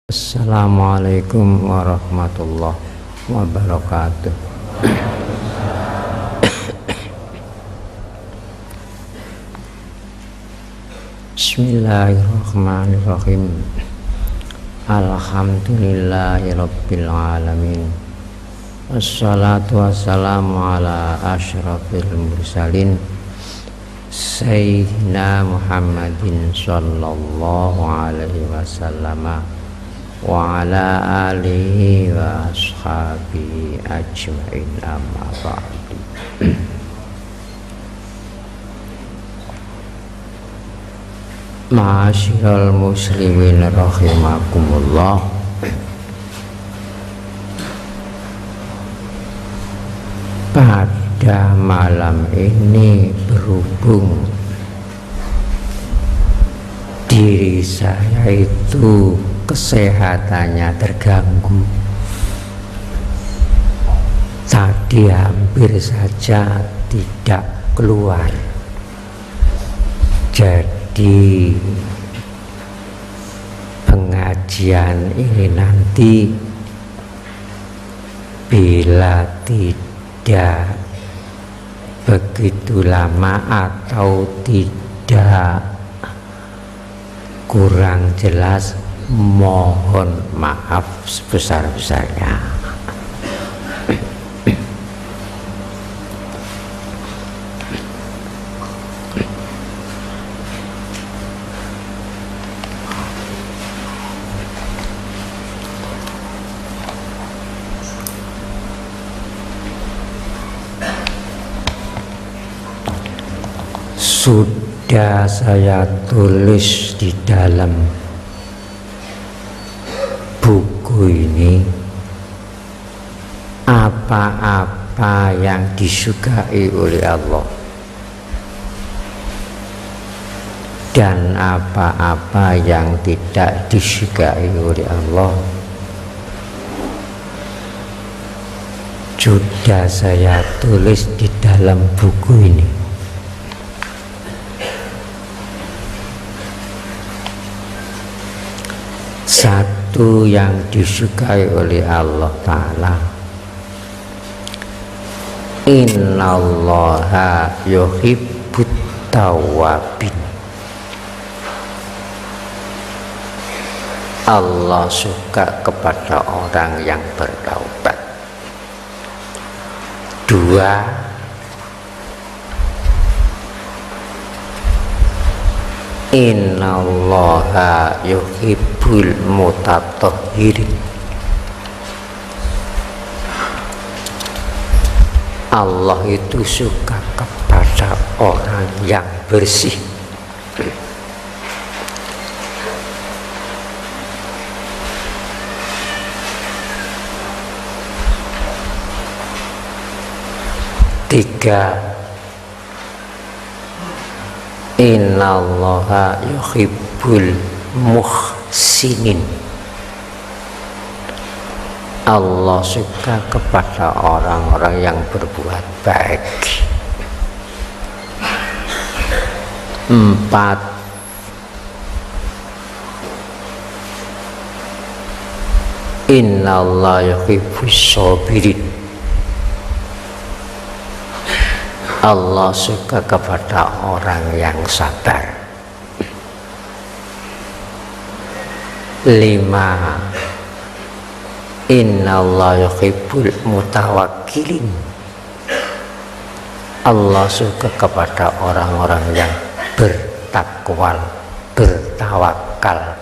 Assalamualaikum warahmatullahi wabarakatuh. Bismillahirrahmanirrahim. Alhamdulillahirabbil alamin. Wassalatu wassalamu ala asyrafil mursalin Sayyidina Muhammadin sallallahu alaihi wasallam wa ala alihi wa ashabihi ajma'in, amma ba'du. Ma'asyiral muslimin rahimakumullah. Pada malam ini berhubung diri saya itu kesehatannya terganggu, tadi hampir saja tidak keluar. Jadi pengajian ini nanti bila tidak begitu lama atau tidak kurang jelas, mohon maaf sebesar-besarnya. Sudah saya tulis di dalam buku ini apa-apa yang disukai oleh Allah dan apa-apa yang tidak disukai oleh Allah. Sudah saya tulis di dalam buku ini. Satu yang disukai oleh Allah Ta'ala, innallaha yuhibbut tawwabin. Allah suka kepada orang yang bertaubat. Dua, innallaha yuhibbul mutatahhirin. Allah itu suka kepada orang yang bersih. Tiga, innallaha yuhibbul muhsinin. Allah suka kepada orang-orang yang berbuat baik. Empat, innallaha yuhibbus shabirin. Allah suka kepada orang yang sabar. Lima, innallaha yuhibbul mutawakkilin. Allah suka kepada orang-orang yang bertawakal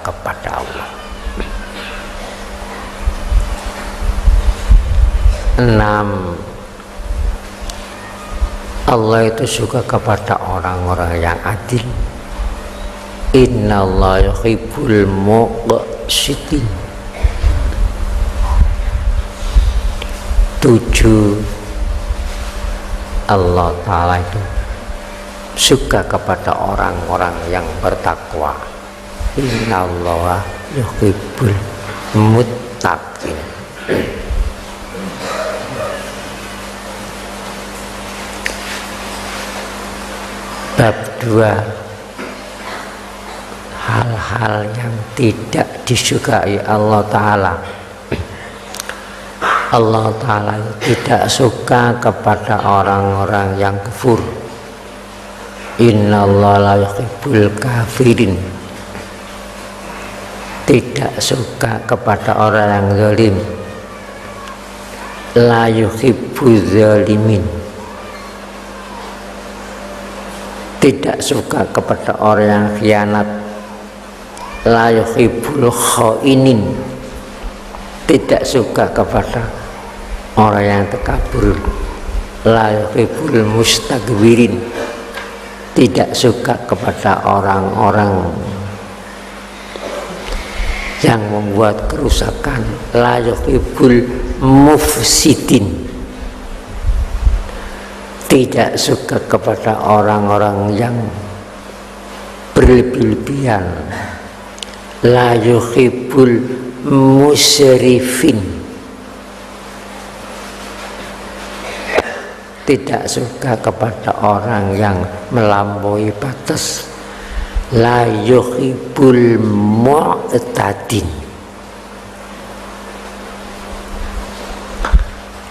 kepada Allah. Enam, Allah itu suka kepada orang-orang yang adil. Innallaha yuhibbul muqsitin. Tujuh, Allah Ta'ala itu suka kepada orang-orang yang bertakwa. Innallaha yuhibbul muttaqin. Bab 2, hal-hal yang tidak disukai Allah Ta'ala. Allah Ta'ala tidak suka kepada orang-orang yang kufur. Innallaha la yuhibbul kafirin. Tidak suka kepada orang yang zalim. La yuhibbuz zalimin. Tidak suka kepada orang yang khianat. La yuhibbul khainin. Tidak suka kepada orang yang takabur. La yuhibbul mustakbirin. Tidak suka kepada orang-orang yang membuat kerusakan. La yuhibbul mufsidin. Tidak suka kepada orang-orang yang berlebih-lebihan. La yuhibbul musyrifin. Tidak suka kepada orang yang melampaui batas. La yuhibbul mu'tadin.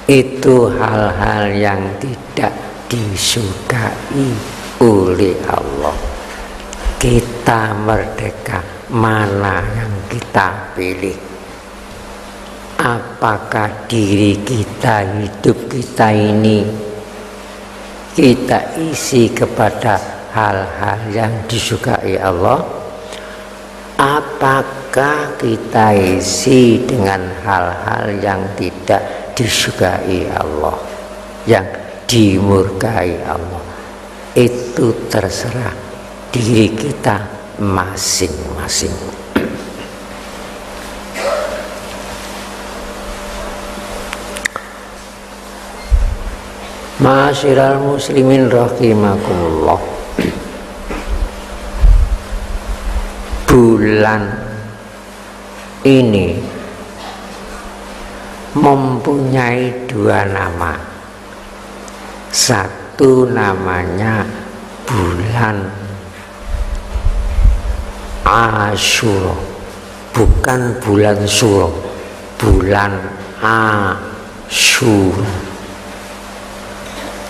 Itu hal-hal yang tidak disukai oleh Allah. Kita merdeka, mana yang kita pilih? Apakah diri kita, hidup kita ini kita isi kepada hal-hal yang disukai Allah? Apakah kita isi dengan hal-hal yang tidak disukai Allah, yang dimurkai Allah? Itu terserah diri kita masing-masing. Ma'asyiral muslimin rahimakumullah. Bulan ini mempunyai dua nama. Satu namanya bulan Asyura, bukan bulan Suro, bulan Asyura.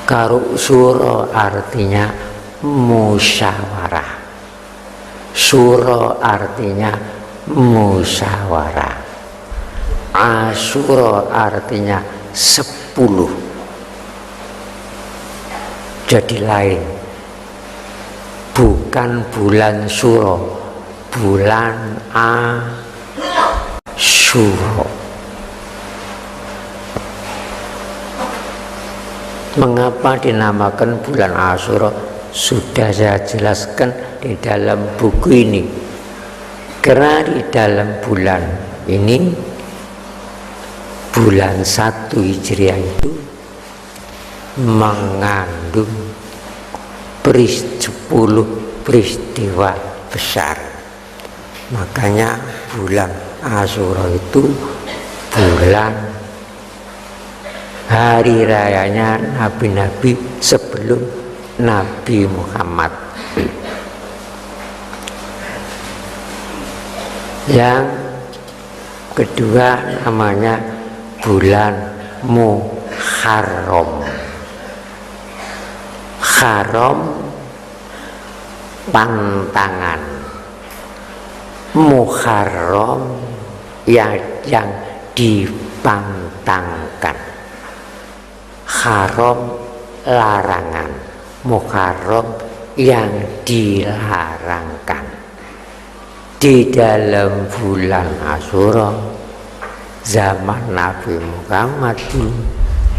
Karo Suro artinya musyawarah. Suro artinya musyawarah. Asyura artinya 10. Jadi lain. Bukan bulan Suro, bulan Asyura. Mengapa dinamakan bulan Asyura? Sudah saya jelaskan di dalam buku ini. Karena di dalam bulan ini, bulan 1 Hijriah itu mengandung 10 peristiwa besar. Makanya bulan Asyura itu bulan hari rayanya nabi-nabi sebelum Nabi Muhammad. Yang kedua namanya bulan Muharram. Haram pantangan, Muharram yang dipantangkan. Haram larangan, Muharram yang dilarangkan. Di dalam bulan Asyura zaman Nabi Muhammad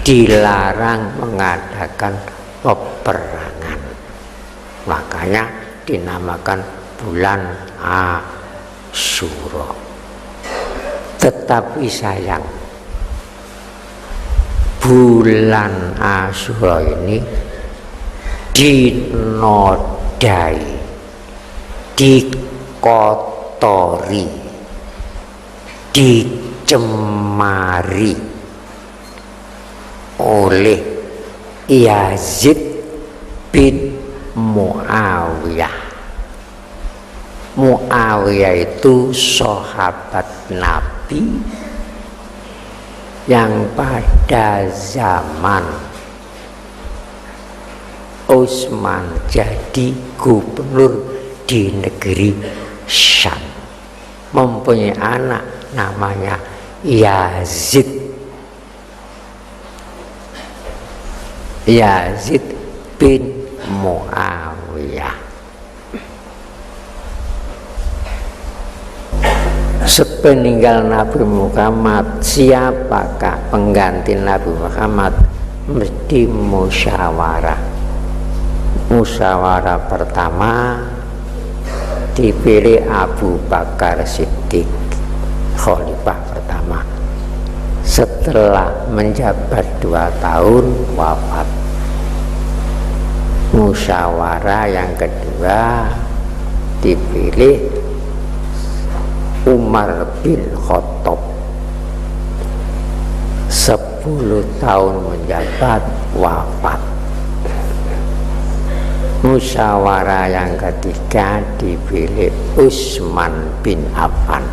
dilarang mengadakan peperangan. Makanya dinamakan bulan Asyura. Tetapi sayang, bulan Asyura ini dinodai, dikotori, dicemari oleh Yazid bin Muawiyah. Muawiyah itu sahabat Nabi yang pada zaman Utsman jadi gubernur di negeri Syam, mempunyai anak namanya Yazid bin Muawiyah. Sepeninggal Nabi Muhammad, siapakah pengganti Nabi Muhammad? Mesti musyawarah. Musyawarah pertama dipilih Abu Bakar Siddiq, khalifah pertama. Setelah menjabat 2 tahun wafat. Musyawarah yang kedua dipilih Umar bin Khattab, 10 tahun menjabat wafat. Musyawarah yang ketiga dipilih Utsman bin Affan,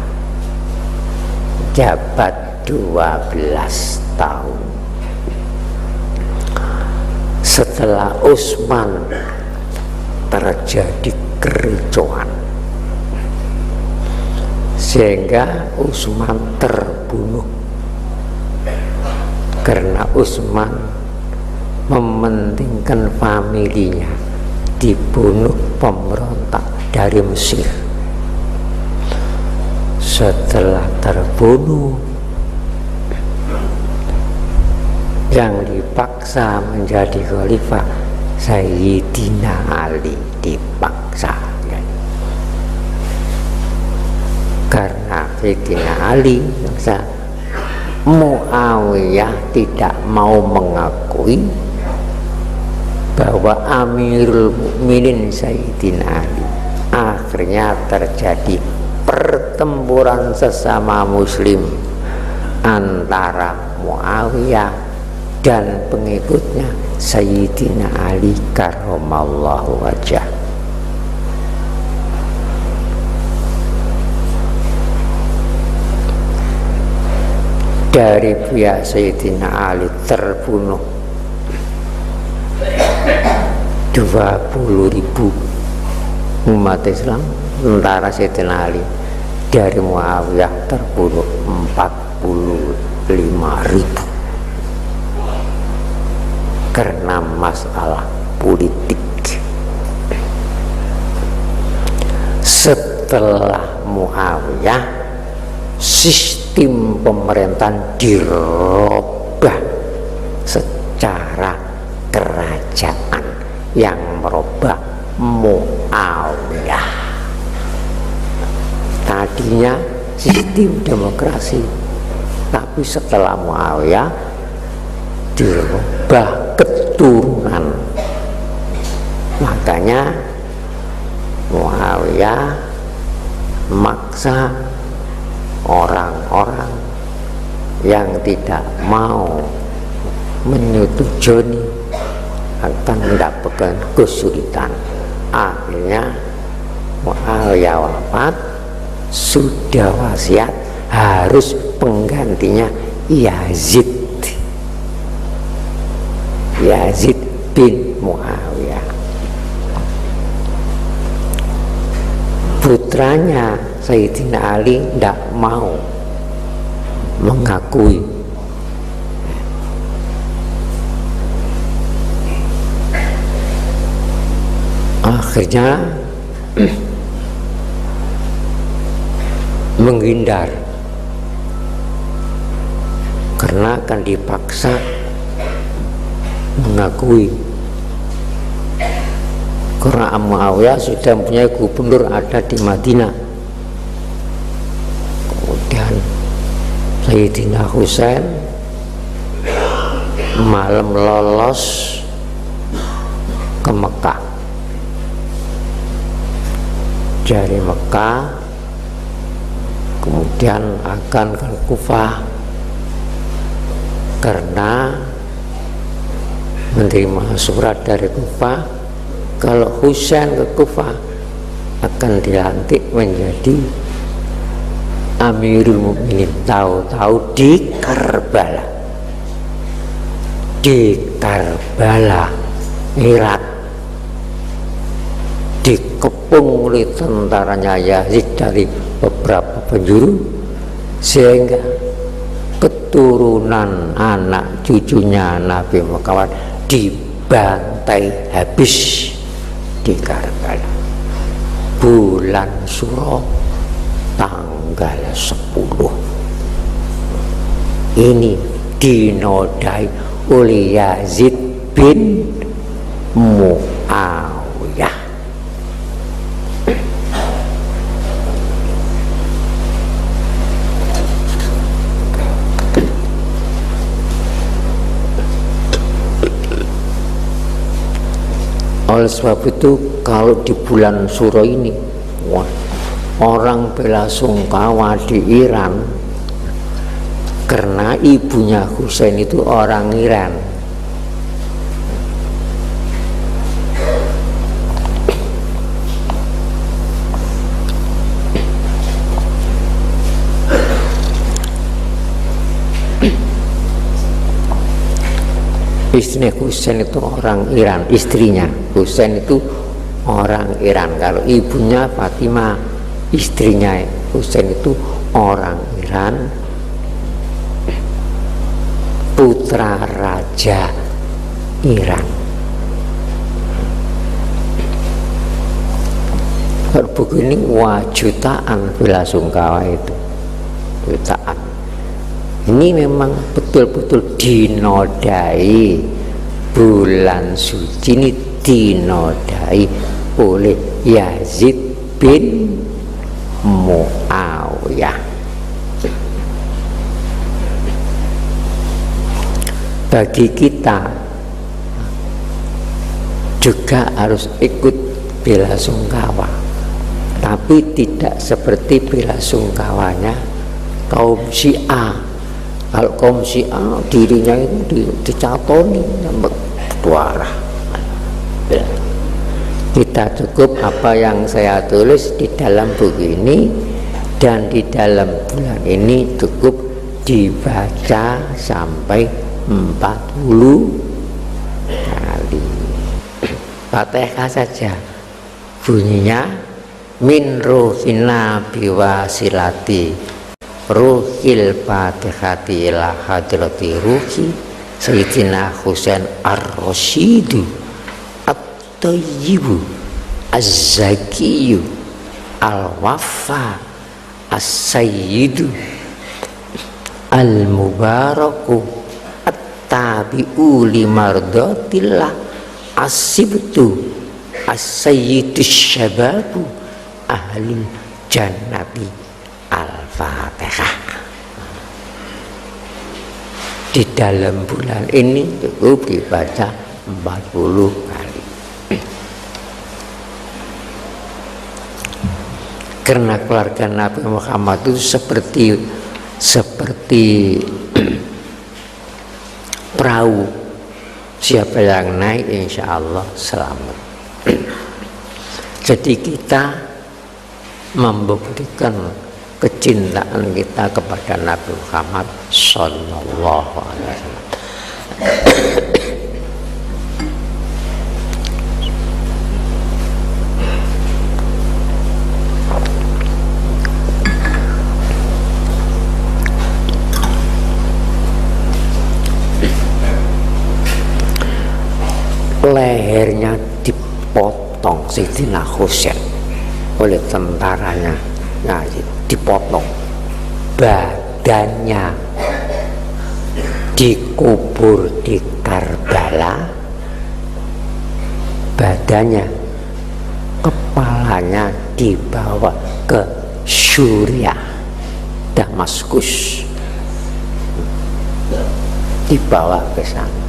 jabat 12 tahun. Setelah Utsman terjadi kericuhan sehingga Utsman terbunuh karena Utsman mementingkan familinya, dibunuh pemberontak dari Mesir. Setelah terbunuh, yang dipaksa menjadi khalifah Sayyidina Ali, dipaksa karena Sayyidina Ali Muawiyah tidak mau mengakui bahwa Amirul Mukminin Sayyidina Ali. Akhirnya terjadi pertempuran sesama muslim antara Muawiyah dan pengikutnya Sayyidina Ali karramallahu wajhah. Dari pihak Sayyidina Ali terbunuh 20.000 umat Islam, sementara Sayyidina Ali dari Muawiyah terbunuh 45.000 karena masalah politik. Setelah Muawiyah, sistem pemerintahan dirubah secara kerajaan yang merubah Muawiyah. Tadinya sistem demokrasi, tapi setelah Muawiyah dirubah keturunan. Makanya Muawiyah maksa orang-orang yang tidak mau menyetujui akan mendapatkan kesulitan. Akhirnya Muawiyah wafat, sudah wasiat harus penggantinya Yazid bin Muawiyah. Putranya Sayyidina Ali tidak mau mengakui. Akhirnya menghindar karena akan dipaksa mengakui, karena Muawiyah sudah mempunyai gubernur ada di Madinah. Kemudian Sayyidina Husain malam lolos ke Mekah. Dari Mekah kemudian akan ke Kufah karena menerima surat dari Kufah kalau Husain ke Kufah akan dilantik menjadi Amirul Mukminin. Tahu-tahu di Karbala, Irak, dikepung oleh tentaranya Yazid dari beberapa penjuru, sehingga keturunan anak cucunya Nabi Muhammad dibantai habis di Karbala bulan Suro tanggal 10. Ini dinodai oleh Yazid bin Muawiyah. Oleh sebab itu kalau di bulan Suro ini orang bela sungkawa di Iran karena ibunya Husain itu orang Iran. Istrinya Husain itu orang Iran, istrinya Husain itu orang Iran. Kalau ibunya Fatimah, istrinya Husain itu orang Iran, putra raja Iran. Buku ini jutaan bela sungkawa itu, jutaan. Ini memang betul-betul dinodai, bulan suci ini dinodai oleh Yazid bin Muawiyah. Bagi kita juga harus ikut bela sungkawa, tapi tidak seperti bela sungkawanya kaum Syiah. Kalau kaum Syiah dirinya itu dicatoni bertuara. Kita cukup apa yang saya tulis di dalam buku ini, dan di dalam bulan ini cukup dibaca sampai 40 kali. Fatihah saja bunyinya min ruhina biwasilati ruhil fatihati ila hadrati ruhi Sayyidina Husain ar-Rasyidu at-Tayyibu az-Zakiyu al-Wafa as-Sayyidu al-Mubaraku at-Tabi'u limardatillah as-Sibtu as-Sayyidus Syababu ahlul jannati. Al-Fatihah. Di dalam bulan ini cukup dibaca 40 kali. Karena keluarga Nabi Muhammad itu seperti perahu, siapa yang naik insya Allah selamat. Jadi kita membuktikan kecintaan kita kepada Nabi Muhammad Sallallahu Alaihi Wasallam. Lehernya dipotong Sayyidina Husain oleh tentaranya, dipotong. Badannya dikubur di Karbala, badannya, kepalanya dibawa ke Suriah, Damaskus, dibawa ke sana,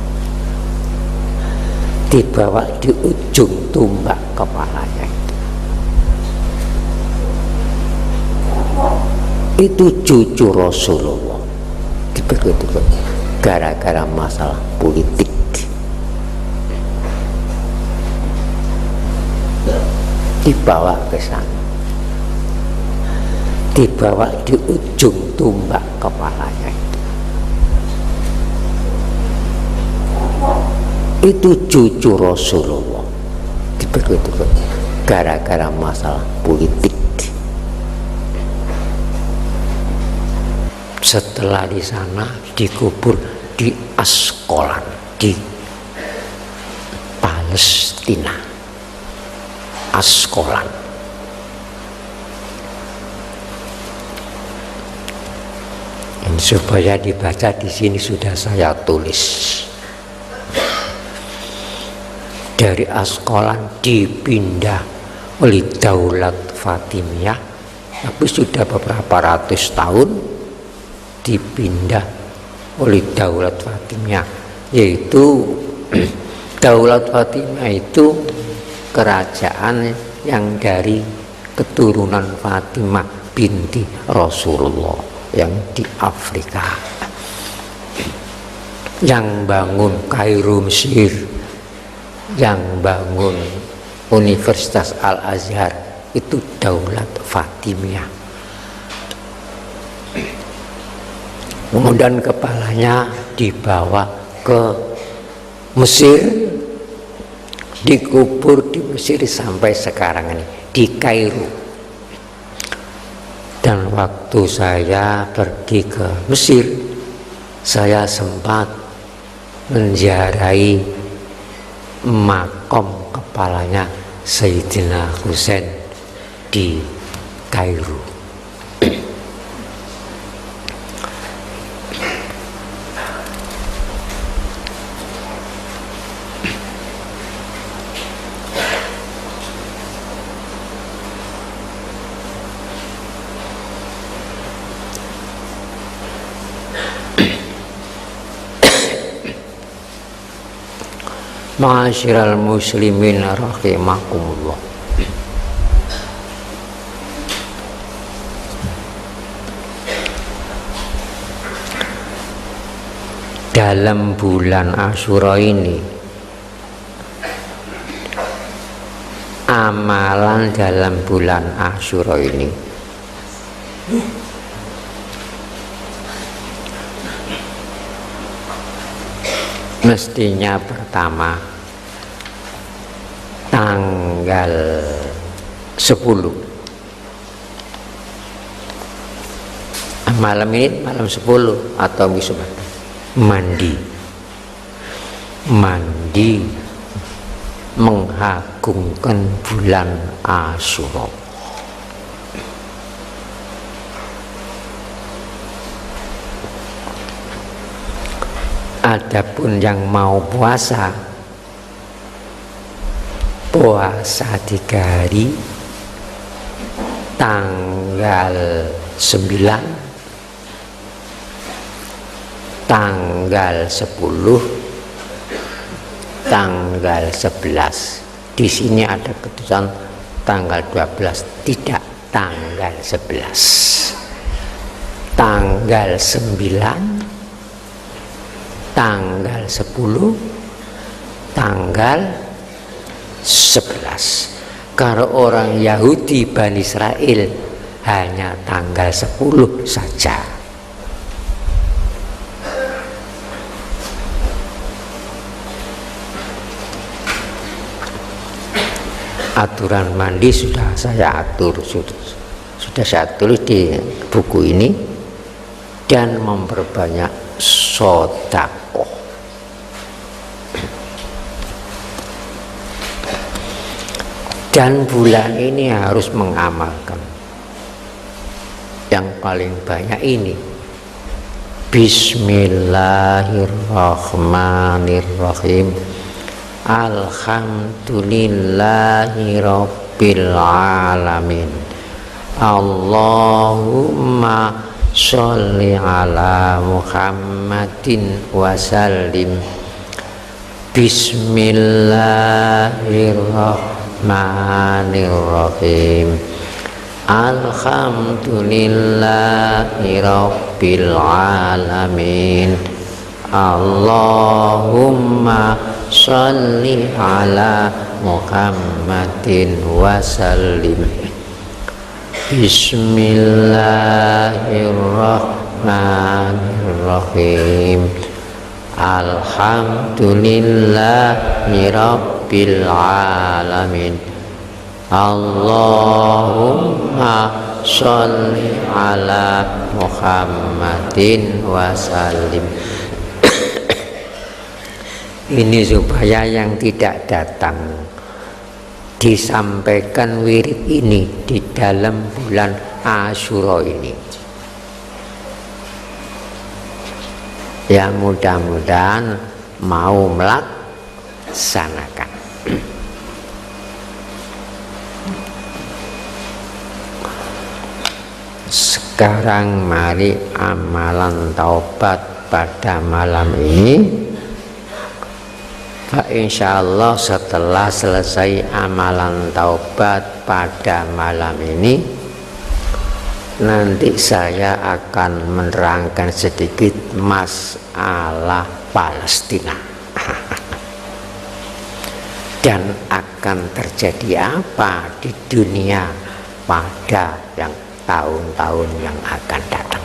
dibawa di ujung tombak kepalanya. Itu cucu Rasulullah, begitu gara-gara masalah politik. dibawa ke sana, dibawa di ujung tumbak kepalanya itu cucu Rasulullah diberitukan gara-gara masalah politik. Setelah di sana dikubur di Askolan di Palestina. Askolan. Ini supaya dibaca di sini sudah saya tulis. Dari Askolan dipindah oleh Daulat Fatimiyah, tapi sudah beberapa ratus tahun dipindah oleh Daulat Fatimiyah, yaitu Daulat Fatimiyah itu kerajaan yang dari keturunan Fatimah binti Rasulullah yang di Afrika, yang bangun Kairo Mesir, yang bangun Universitas Al-Azhar itu Daulat Fatimiyah. Kemudian kepalanya dibawa ke Mesir, dikubur di Mesir sampai sekarang ini di Kairo. Dan waktu saya pergi ke Mesir, saya sempat menziarahi makom kepalanya Sayyidina Husain di Kairo. Ma'asyiral muslimin rahimakumullah. Dalam bulan Asyura ini, amalan dalam bulan Asyura ini mestinya pertama tanggal 10 malam ini, malam 10 atau besok mandi mengagungkan bulan Asyura. Adapun yang mau puasa 3 hari, tanggal 9, tanggal 10, tanggal 11. Di sini ada keputusan tanggal 12, tidak tanggal 11. Tanggal 9, tanggal 10, tanggal 11. Kalau orang Yahudi Bani Israel hanya tanggal 10 saja. Aturan mandi sudah saya atur, sudah saya tulis di buku ini, dan memperbanyak sedekah. Dan bulan ini harus mengamalkan yang paling banyak ini. Bismillahirrahmanirrahim. Alhamdulillahi rabbil alamin. Allahumma sholli ala Muhammadin wa sallim. Bismillahirrahmanirrahim. Alhamdulillahi rabbil alamin. Allahumma sholli ala Muhammadin wa sallim. Bismillahirrahmanirrahim. Alhamdulillahi rabbil alamin. Allahumma sholli ala Muhammadin wa sallim. Ini supaya yang tidak datang disampaikan wirid ini di dalam bulan Asyura ini. Ya mudah-mudahan mau melaksanakan. Sekarang mari amalan taubat pada malam ini. Insyaallah setelah selesai amalan taubat pada malam ini, nanti saya akan menerangkan sedikit masalah Palestina dan akan terjadi apa di dunia pada yang tahun-tahun yang akan datang.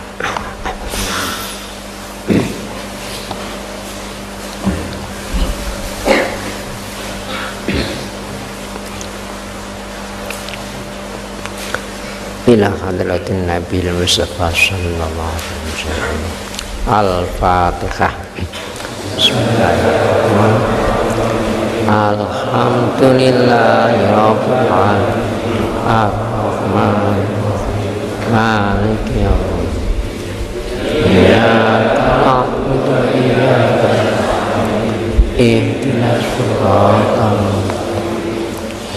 Ila hadratin Nabil Mustafa sallallahu alaihi wasallam. Al-Fatihah. Bismillahirrahmanirrahim. Alhamdulillahi rabbil alamin. Ar-Rahmanir-Rahim. Maliki yaumiddin. Iyyaka na'budu wa iyyaka nasta'in. Ihdinas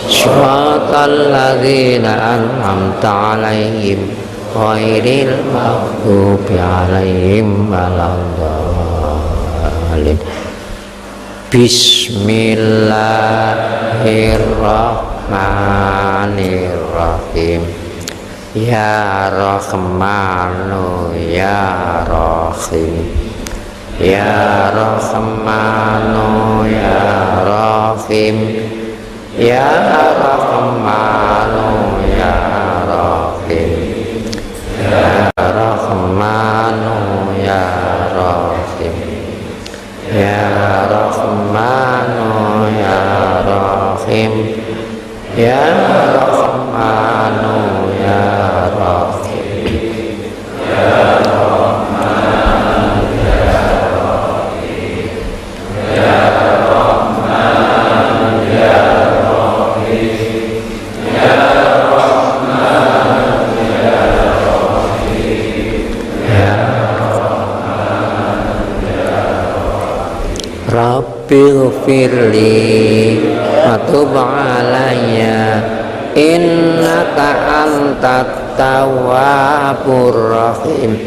siratal ladzina an'amta 'alaihim ghairil maghdubi 'alaihim waladdallin. Bismillahirrahmanirrahim. Ya Rahmanu ya Rahim. Ya Rahmanu ya Rahim. Ya Rahmanu ya Rahim. Ya Rahmanu ya Rahim. Ya Rahmanu ya Rahim. Ya Rahmanu ya Rahim. Ya Rahmanu ya Rahim. Ya Rahmanu ya Rabbil firli wa tub alayya innaka antat tawwabur rahim.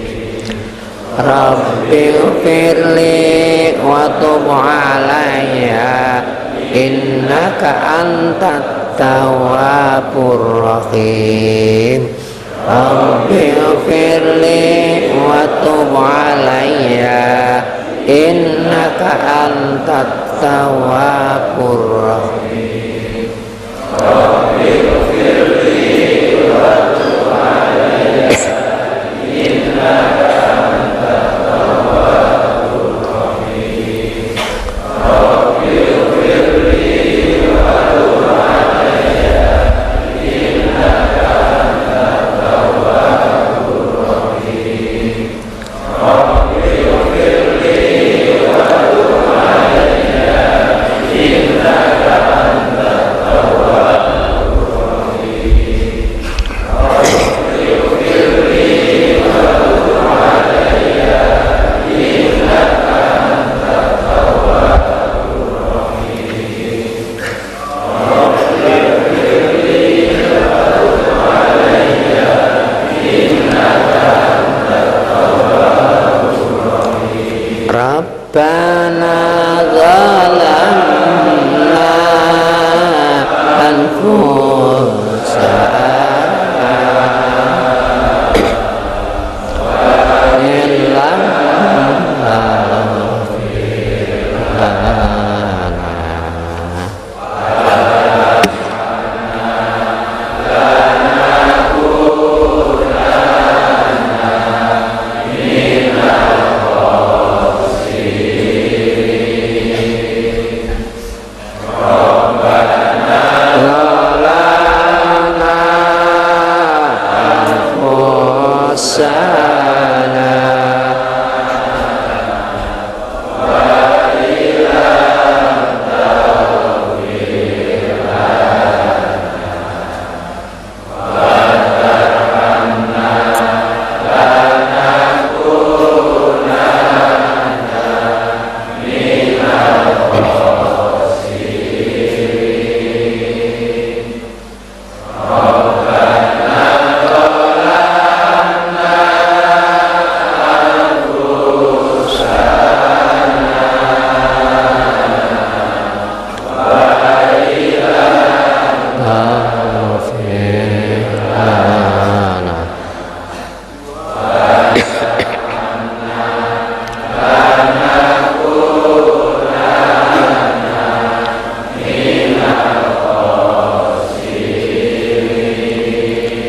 Rabbil firli wa tub alayya innaka antat tawwabur rahim. Rabbil firli wa tub alayya innaka antat tawwabur rahim. Rabbil firli wa tub alayya innaka antat tawwabur rahim. Rabbil firli wa tub alayya innaka antat tawwabur rahim. Rabbil firli wa tub alayya innaka antat tawwabur rahim.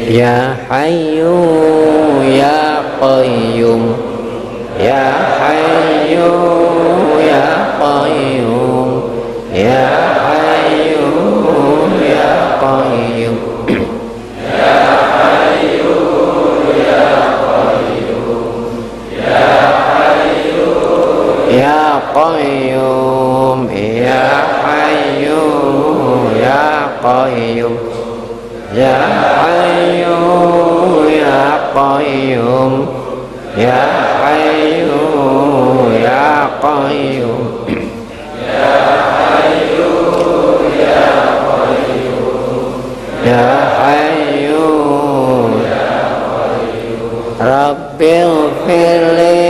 Ya Hayyu Ya Qayyum, Ya Hayyu Ya Qayyum, Ya Hayyu Ya Qayyum, Ya Hayyu Ya Qayyum, Ya Hayyu Ya Qayyum, Ya Hayyu Ya Qayyum, Ya Hayyu Ya Qayyum, Ya Hayyu Ya Qayyum, Ya Hayyu Ya Qayyum, Ya Hayyu Ya Qayyum, Rabbil firli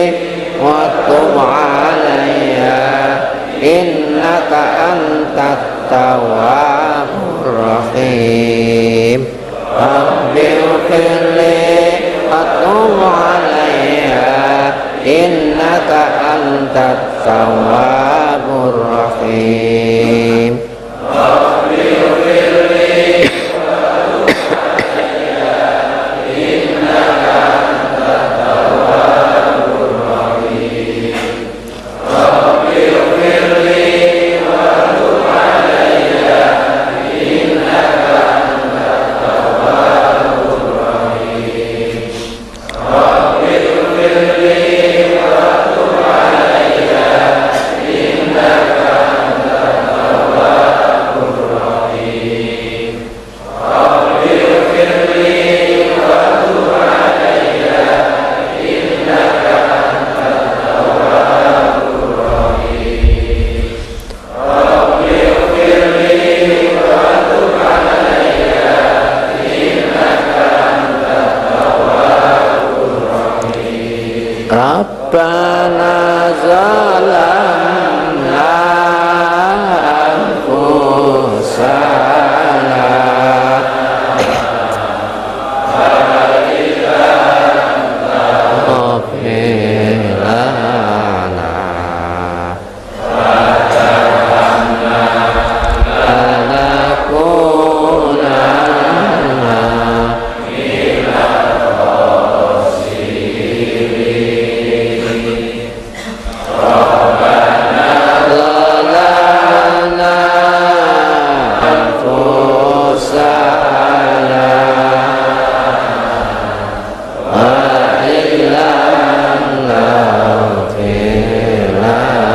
wa tub alayya innaka antat tawwabur rahim. Rabbil firli wa tub alayya innaka antat tawwabur rahim. Rabbil firli wa tub alayya innaka antat tawwabur rahim. Rabbil firli wa tub alayya innaka antat tawwabur rahim. Rabbil firli wa tub alayya innaka antat tawwabur rahim. Rabbil firli wa tub alayya innaka antat tawwabur rahim. Rabbil firli wa tub alayya innaka antat tawwabur rahim. Rabbana zalamna anfusana faghfir lana lanakunanna zalamna anfusana wa illam taghfir lana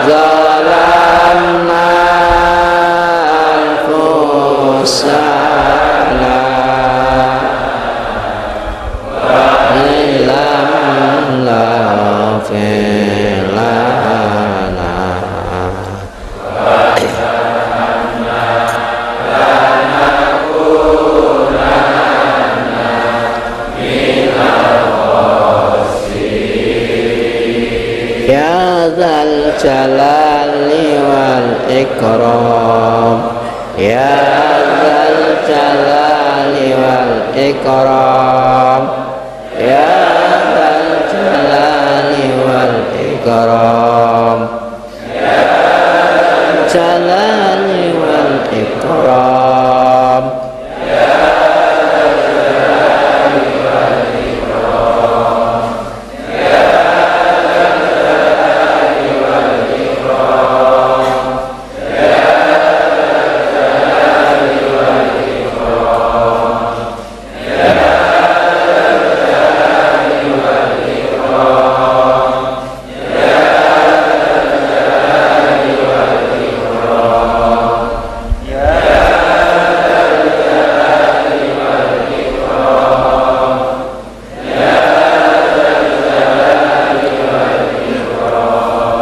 zalamna anfusana wa illam taghfir lana Ya Dzal Jalali wal Ikram, Ya Dzal Jalali wal Ikram, Ya Dzal Jalali wal Ikram, Ya Dzal Jalali wal Ikram, Ya Dzal Jalali wal Ikram, Ya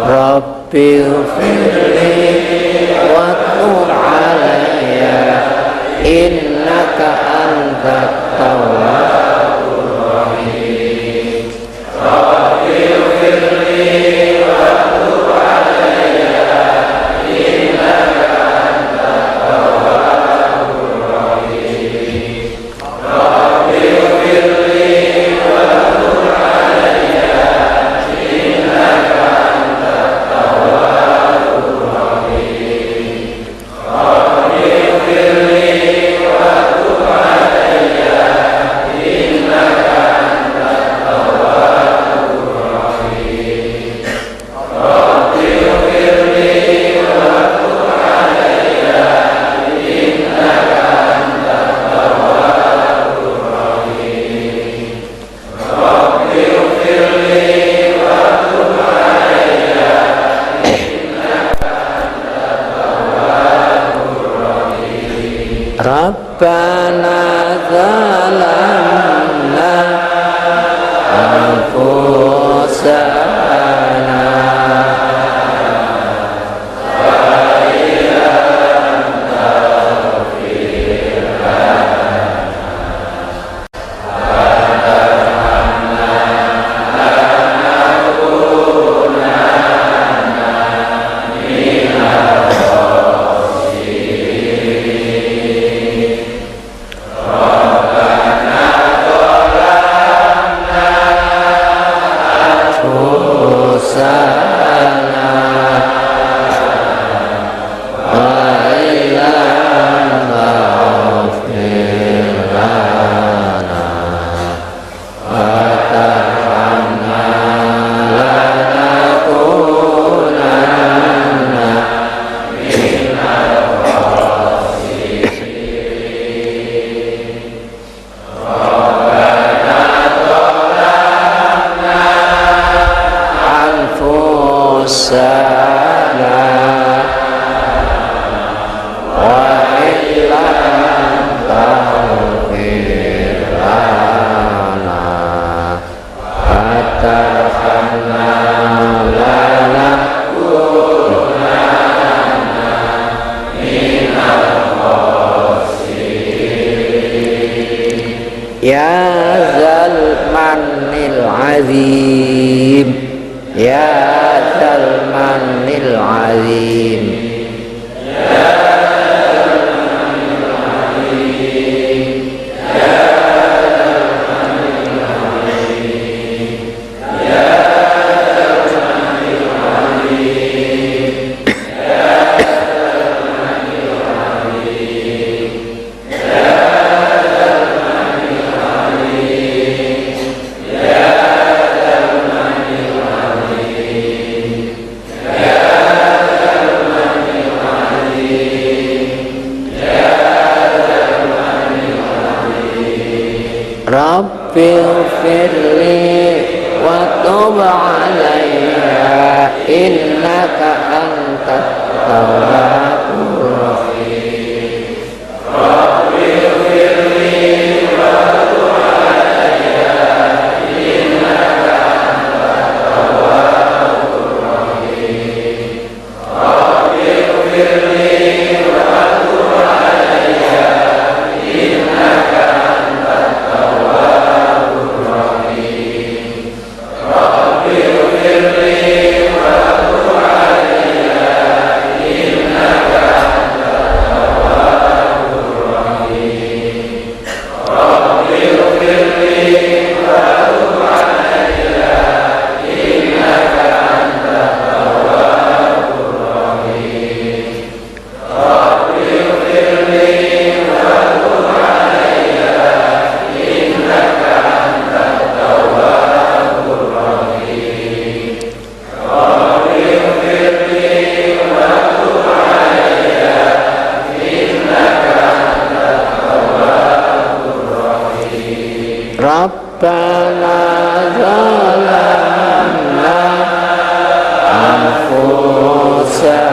Rabbil firli wa tub alayya innaka antat tawwabur rahim. Rabbil firli wa tub alayya innaka antat tawwabur rahim. Rabbana zalamna anfusana Ya zal manil azim, ya zal manil azim, Rabbil firli wa tub alayya innaka antat tawwabur rahim. Rabbil firli wa tub alayya innaka antat tawwabur rahim. Rabbil firli wa tub alayya innaka Rabbana zalamna anfusana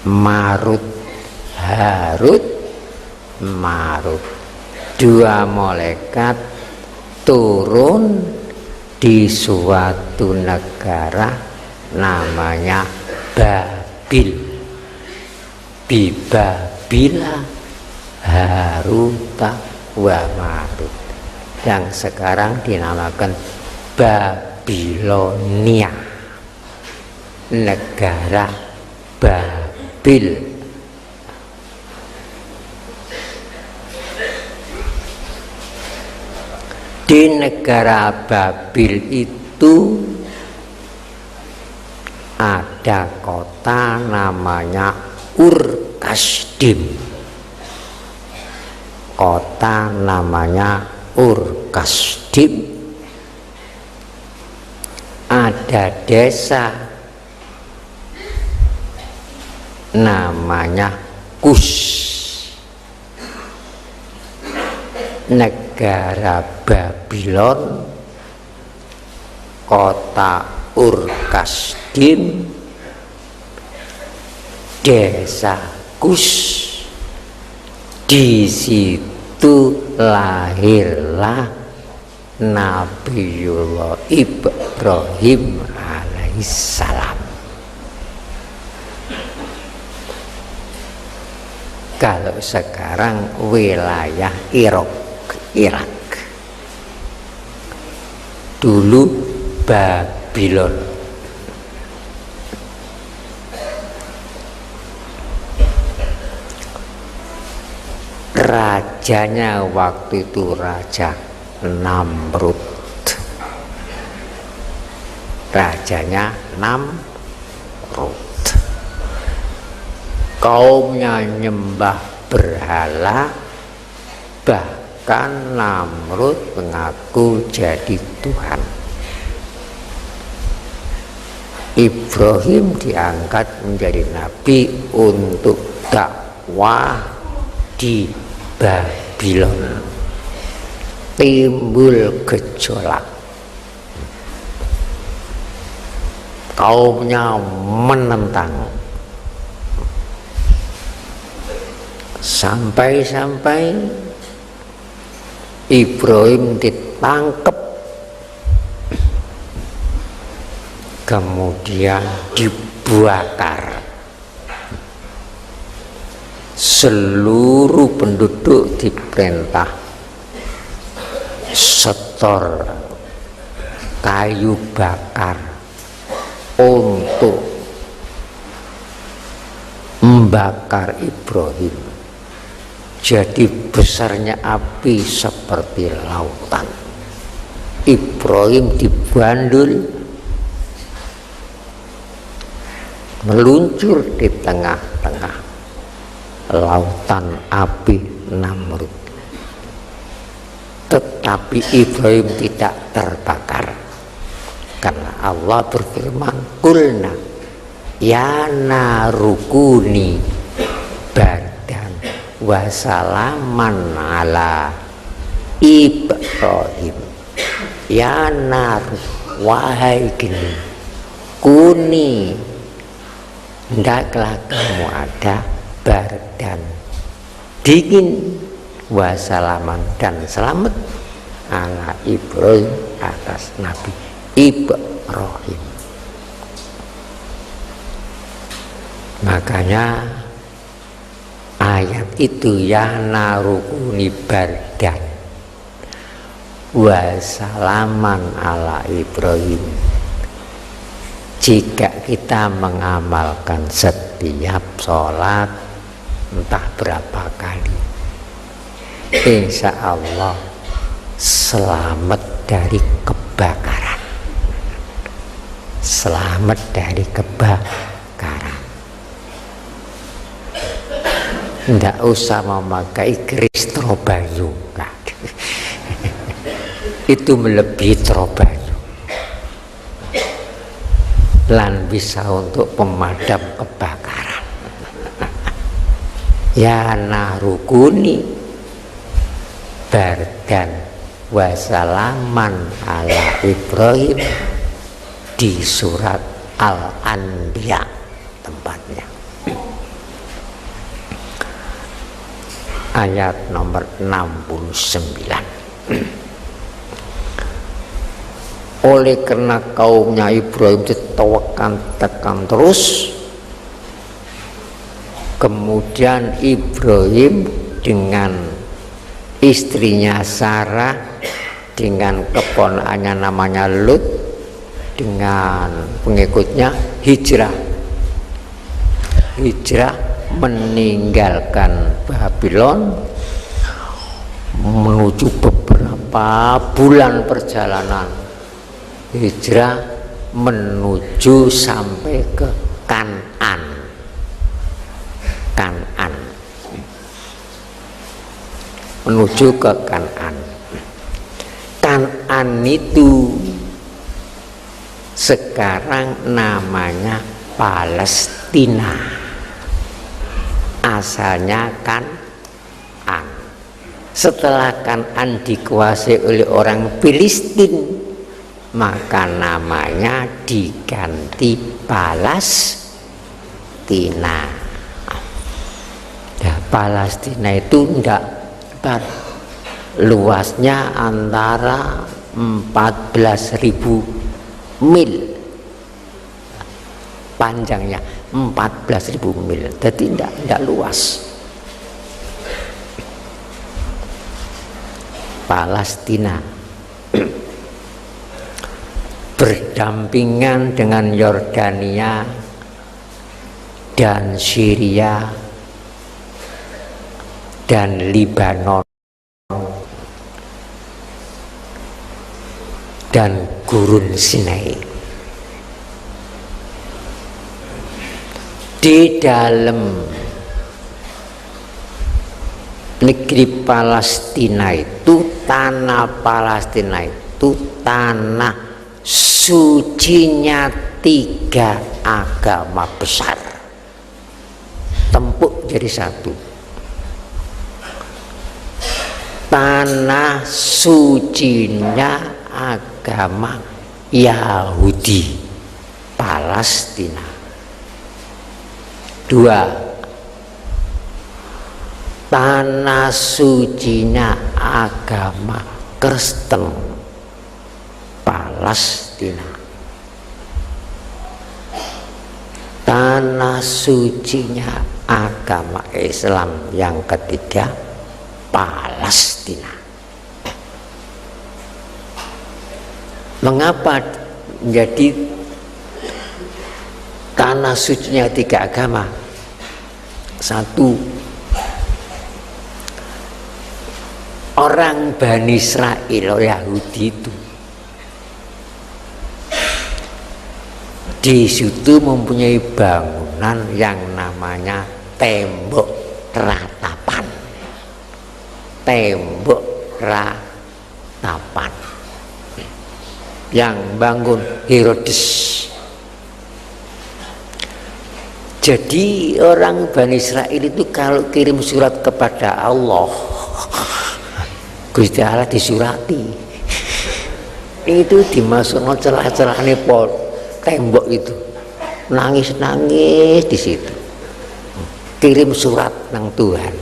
Marut, Harut, Marut. Dua malaikat turun di suatu negara namanya Babil. Bibabila Haruta wa Marut, yang sekarang dinamakan Babilonia, negara Babil. Di negara Babil itu ada kota namanya Ur-Kasdim. Kota namanya Ur-Kasdim. Ada desa namanya Kus. Negara Babylon, kota Ur-Kasdim, desa Kus. Di situ lahirlah Nabiullah Ibrahim alaihissalam. Kalau sekarang wilayah Irak, dulu Babylon. Rajanya waktu itu Raja Namrud. Rajanya Namrud. Kaumnya nyembah berhala, bahkan Namrud mengaku jadi Tuhan. Ibrahim diangkat menjadi nabi untuk dakwah di Babylon. Timbul gejolak, kaumnya menentang, sampai-sampai Ibrahim ditangkap, kemudian dibakar. Seluruh penduduk diperintah setor kayu bakar untuk membakar Ibrahim. Jadi besarnya api seperti lautan. Ibrahim dibandul, meluncur di tengah-tengah lautan api Namrud. Tetapi Ibrahim tidak terbakar, karena Allah berfirman, "Qulna ya narukuni bardan wa salaman ala Ibrahim." Ya nar, wahai geni, kuni, hendaklah kamu ada bardan, dingin, wasalaman, dan selamat ala Ibrahim, atas Nabi Ibrahim. Makanya ayat itu, ya narukuni bardan wasalaman ala Ibrahim. Jika kita mengamalkan setiap sholat entah berapa kali, insya Allah selamat dari kebakaran. Selamat dari kebakaran. Tidak usah memakai keris Trobayu. Itu melebihi Trobayu. Lan bisa untuk pemadam kebakaran. Ya narukuni bardan wasalaman ala Ibrahim, di surat Al-Anbiya tempatnya. ayat nomor 69. Oleh karena kaumnya Ibrahim tekan terus, kemudian Ibrahim dengan istrinya Sarah, dengan keponakannya namanya Lut, dengan pengikutnya hijrah meninggalkan Babylon, menuju beberapa bulan perjalanan hijrah menuju sampai ke Kan'an. Menuju ke Kan'an. Kan'an itu sekarang namanya Palestina, asalnya Kan'an. Setelah Kan'an dikuasai oleh orang Filistin, maka namanya diganti Palestina. Nah, Palestina itu luasnya antara 14.000 mil, panjangnya 14.000 mil, jadi tidak luas. Palestina berdampingan dengan Yordania dan Syria dan Libanon dan Gurun Sinai. Di dalam negeri Palestina itu, tanah Palestina itu tanah sucinya 3 agama besar, tempuk jadi satu. Tanah sucinya agama Yahudi Palestina. 2, tanah sucinya agama Kristen Palestina. Tanah sucinya agama Islam yang ketiga Palestina. Mengapa menjadi tanah sucinya 3 agama? 1, orang Bani Israel Yahudi itu di situ mempunyai bangunan yang namanya tembok ratapan. Tembok ratapan yang bangun Herodes. Jadi orang Bani Israel itu kalau kirim surat kepada Allah, Gusti Allah disurati, itu dimasukkan celah-celah tembok itu, nangis-nangis di situ, kirim surat nang Tuhan,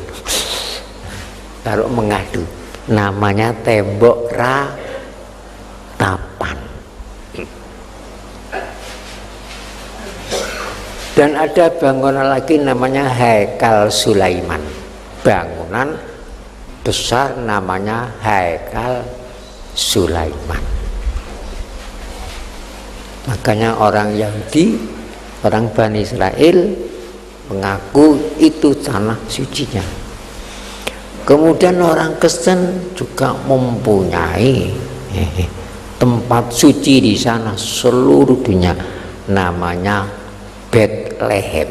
baru mengadu, namanya tembok ratapan. Dan ada bangunan lagi namanya Haikal Sulaiman, bangunan besar namanya Haikal Sulaiman. Makanya orang Yahudi, orang Bani Israel mengaku itu tanah sucinya. Kemudian orang Kristen juga mempunyai tempat suci di sana seluruh dunia, namanya Bethlehem,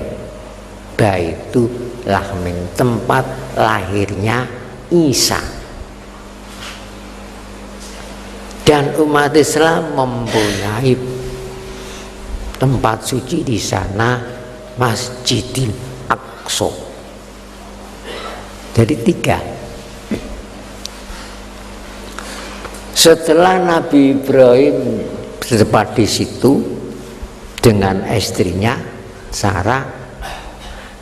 Baitul Lahmin, tempat lahirnya Isa. Dan umat Islam mempunyai tempat suci di sana, Masjidil Aqsa. Jadi 3. Setelah Nabi Ibrahim bertempat di situ dengan istrinya Sarah,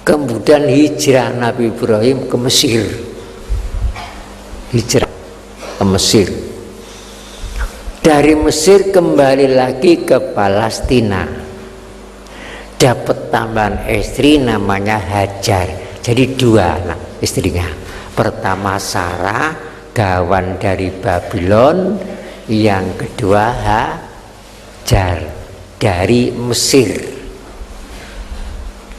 kemudian hijrah Nabi Ibrahim ke Mesir. hijrah ke Mesir. Dari Mesir kembali lagi ke Palestina, dapat tambahan istri namanya Hajar. Jadi 2 anak istrinya. Pertama Sarah, gawan dari Babylon. Yang kedua Hajar dari Mesir.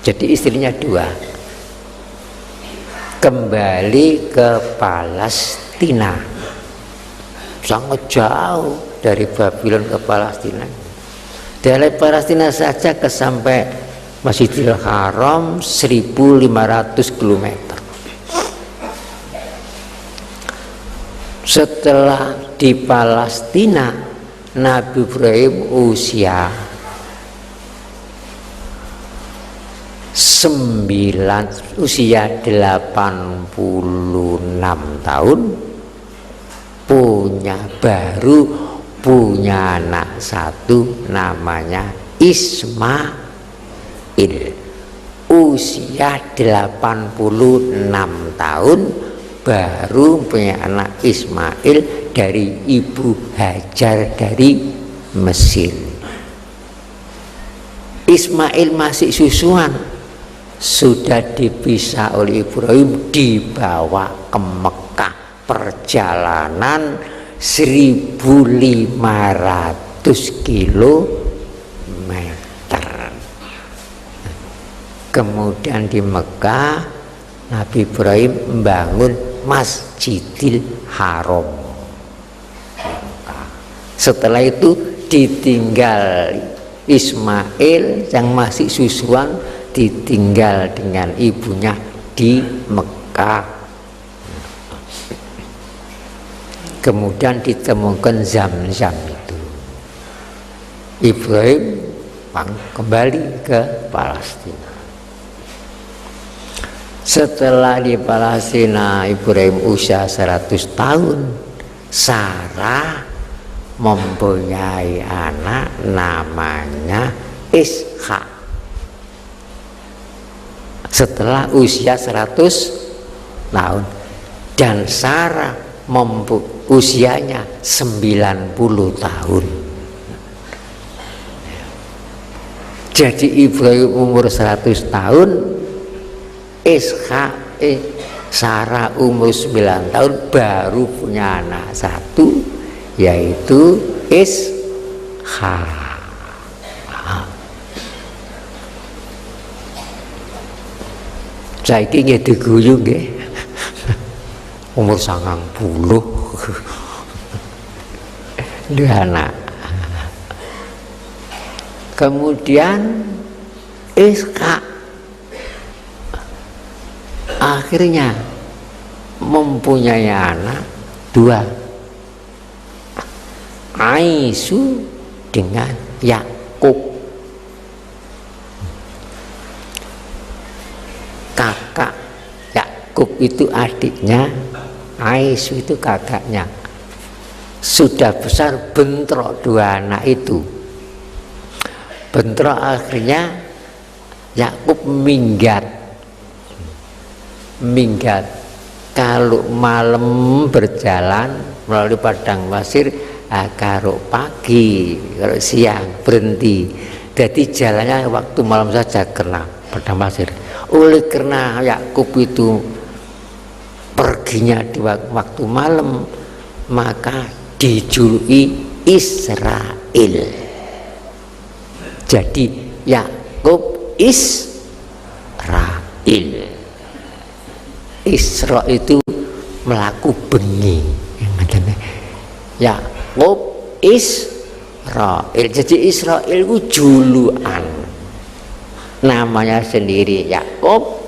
Jadi istrinya 2. Kembali ke Palestina, sangat jauh dari Babylon ke Palestina. Dari Palestina saja ke sampai Masjidil Haram 1500 km. Setelah di Palestina, Nabi Ibrahim usia 86 tahun, baru punya anak 1 namanya Ismail. Usia 86 tahun baru punya anak Ismail dari ibu Hajar dari Mesir. Ismail masih susuan, sudah dipisah oleh Ibrahim, dibawa ke Mekah, perjalanan 1500 kilometer. Kemudian di Mekah Nabi Ibrahim membangun Masjidil Haram. Setelah itu ditinggal Ismail yang masih susuan, ditinggal dengan ibunya di Mekah. Kemudian ditemukan Zam-Zam itu. Ibrahim kembali ke Palestina. Setelah di Palestina Ibrahim usia 100 tahun, Sarah mempunyai anak namanya Ishak. Setelah usia 100 tahun, dan Sarah usianya 90 tahun. Jadi Ibrahim umur 100 tahun, Sarah umur 9 tahun baru punya anak 1, yaitu Ishak. Saiki nggih diguyu nggih. Umur 90 dua anak. Kemudian Ishak akhirnya mempunyai anak 2, Aisu dengan Yakub. Kakak Yakub itu adiknya, Aisu itu kakaknya. Sudah besar bentrok 2 anak itu. Bentrok akhirnya Yakub minggat. Kalau malam berjalan melalui padang pasir, kalau pagi, kalau siang berhenti. Jadi jalannya waktu malam saja kena padang pasir. Oleh karena Yakub itu perginya di waktu malam, maka dijuluki Israel. Jadi Yakub Israel. Isra itu melaku bengi. Yakub Israel. Jadi Israel itu julukan. Namanya sendiri Yakub,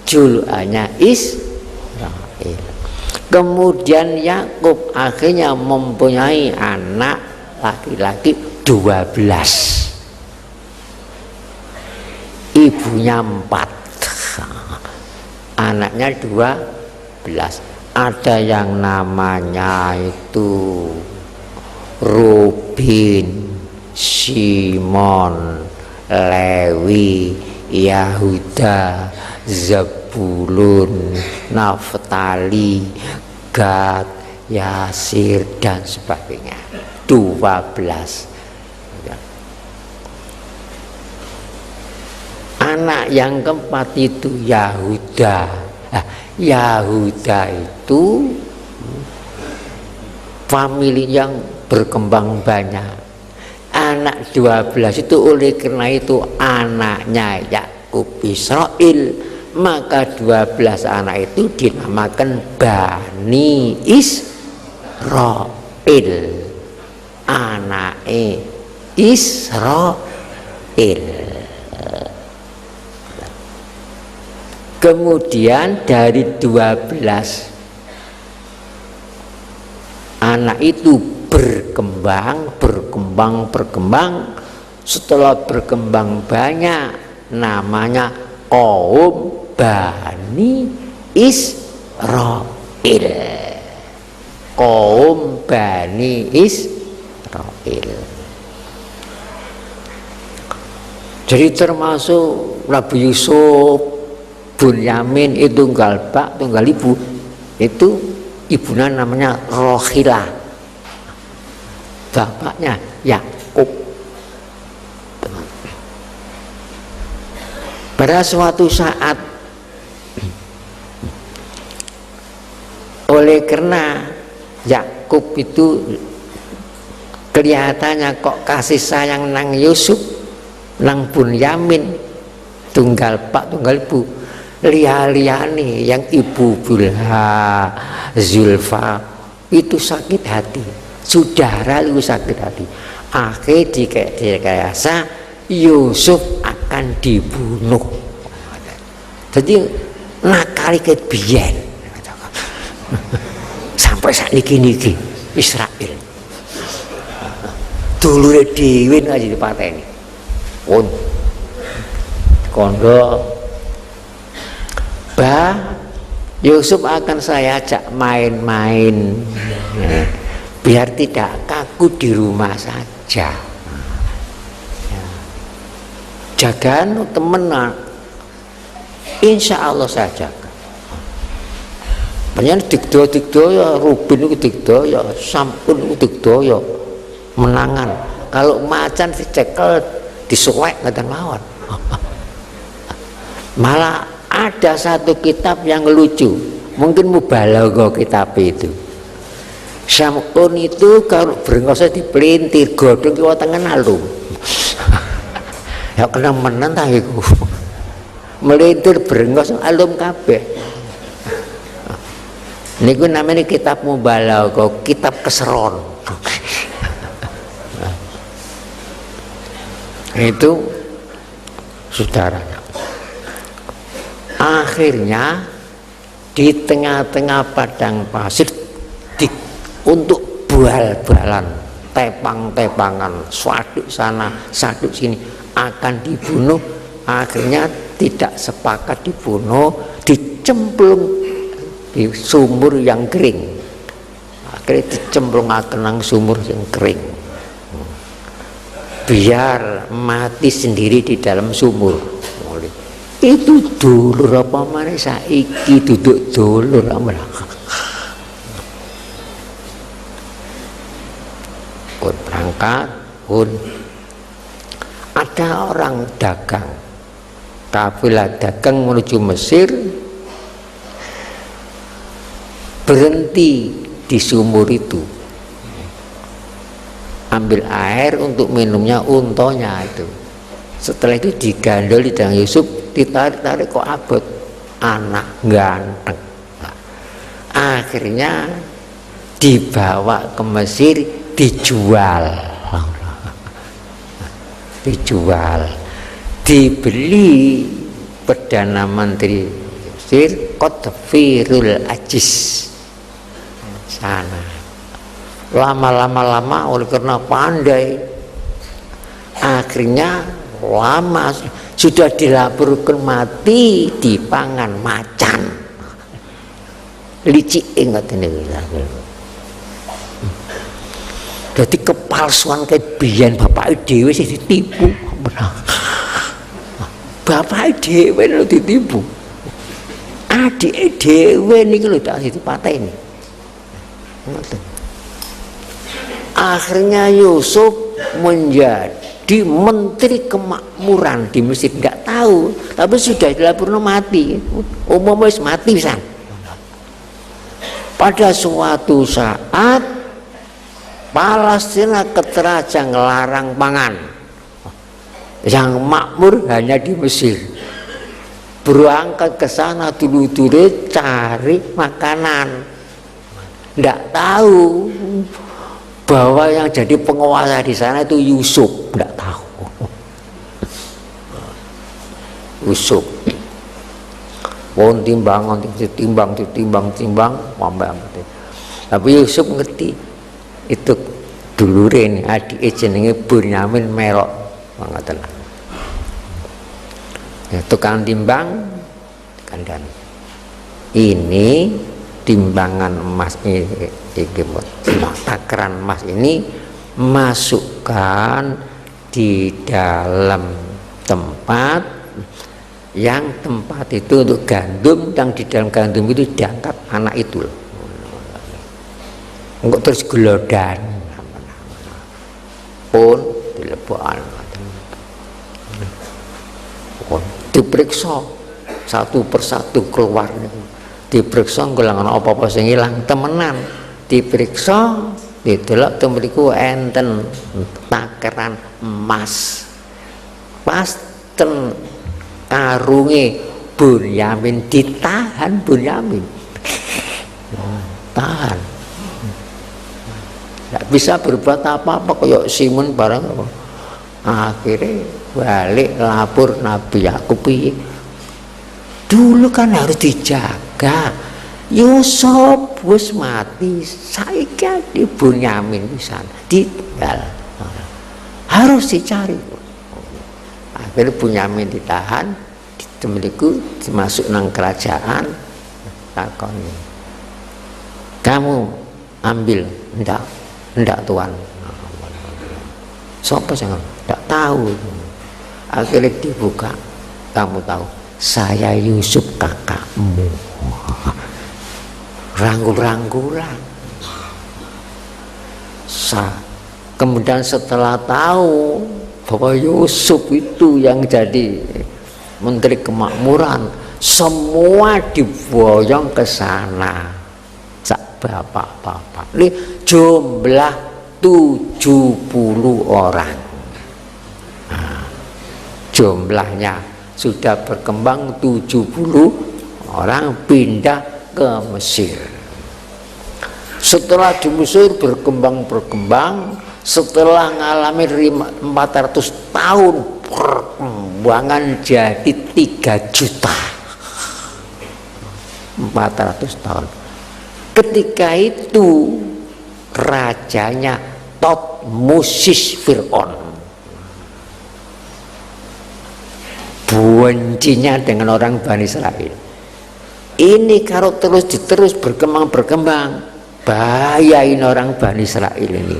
julukannya Israel. Kemudian Yakub akhirnya mempunyai anak laki-laki 12. Ibunya 4. Anaknya 12. Ada yang namanya itu Ruben, Simon, Lewi, Yahuda, Zebulun, Naftali, Gad, Yasir dan sebagainya. 12. Ya. Anak yang keempat itu Yahuda. Nah, Yahuda itu famili yang berkembang banyak. Anak 12 itu oleh karena itu anaknya Yakub Israel, maka 12 anak itu dinamakan Bani Israel, anak Israel. Kemudian dari 12 anak itu berkembang. Setelah berkembang banyak, namanya kaum Bani Israel. Kaum Bani Israel. Jadi termasuk Nabi Yusuf, Bunyamin itu tunggal bak, tunggal ibu. Itu ibunya namanya Rohilah, bapaknya Yakub. Pada suatu saat, oleh karena Yakub itu kelihatannya kok kasih sayang nang Yusuf, nang Bunyamin, tunggal pak tunggal ibu, lihat-lihani yang ibu Bilha, Zulfa itu sakit hati, saudara itu sakit hati. Akhirnya direkayasa Yusuf akan dibunuh. Jadi nakali ke biyen sampai saat niki Israel dulure dhewe aja dipateni. Pun kondo Yusuf akan saya ajak main-main, biar tidak kaku di rumah saja. Jagaan temenan, insya Allah saya jaga. Banyak dikdo ya, Rubin itu dikdo ya, Sampun itu dikdo ya, menangan. Kalau macan dicekel disuwek kadang lawan. Malah ada satu kitab yang lucu, mungkin mubalaghah kitab itu. Sampun itu kalau berengosnya dipelintir, godong kiwa tengah alum. Ya kena menen ta iku. Melintir berengos alum kabeh. Niku namanya kitab mubalaghah, kitab keseron. Itu saudaranya. Akhirnya di tengah-tengah padang pasir untuk bal-balan, tepang-tepangan, saduk sana, saduk sini akan dibunuh. Akhirnya tidak sepakat dibunuh, dicemplung di sumur yang kering. Akhirnya dicemplung nang sumur yang kering, biar mati sendiri di dalam sumur. Itu dulur apa mana saiki duduk dulur pun berangkat pun ada orang dagang, kafilah dagang menuju Mesir, berhenti di sumur itu, ambil air untuk minumnya untonya itu. Setelah itu digandoli dengan Yusuf, ditarik-tarik kok abot, anak ganteng. Nah, akhirnya dibawa ke Mesir, dijual, dibeli Perdana Menteri Mesir Qutfirul Aziz sana. Lama oleh karena pandai, akhirnya lama sudah dilaporkan mati dipangan macan. Licik ingat ini. Jadi kepalsuan kayak biyen bapak dhewe sih ditipu. Bapak dhewe lho ditipu. Adik dhewe niki lho tak ditipateni. Akhirnya Yusuf menjadi menteri kemakmuran di Mesir, nggak tahu, tapi sudah dilaporkan mati, umumnya mati san. Pada suatu saat Palestina keteraja ngelarang pangan, yang makmur hanya di Mesir. Berangkat ke sana dulu-dulu cari makanan, nggak tahu bahwa yang jadi penguasa di sana itu Yusuf, nggak tahu. Yusuf, pun timbang, tapi Yusuf ngerti itu dulure ini adik jenenge Bunyamin melok mangatan. Ya, tukang timbang kandhani. Ini timbangan emas ini, takaran emas ini masukkan di dalam tempat yang tempat itu untuk gandum, yang di dalam gandum itu diangkat anak itu loh. Enggak terus gelodan pun dilebokan, diperiksa satu persatu keluar, diperiksa ngelangan apa-apa sing ilang temenan, diperiksa didelok temriku enten takaran emas pas ten karunge Bunyamin ditahan, Bunyamin tahan, nggak bisa berbuat apa-apa kayak Simon barang apa. Akhirnya balik lapor Nabi Yakub, dulu kan harus dijaga, Yusuf wis mati, saiki di Bunyamin di sana ditinggal, harus dicari. Akhirnya Bunyamin ditahan, temeliku dimasuk nang kerajaan, takoni, kamu ambil, enggak tuan, siapa sih enggak tahu. Akhirnya dibuka, kamu tahu saya Yusuf kakakmu, ranggul-ranggulan. Kemudian setelah tahu bahwa Yusuf itu yang jadi menteri kemakmuran, semua diboyong ke sana, sak bapak-bapak. Ini jumlah 70 orang. Nah, jumlahnya sudah berkembang 70 orang pindah ke Mesir. Setelah di Mesir berkembang, setelah mengalami 400 tahun perkembangan jadi 3 juta. 400 tahun. Ketika itu rajanya Thutmosis Fir'aun, bencinya dengan orang Bani Israel. Ini kalau terus berkembang, bahayain orang Bani Israel ini.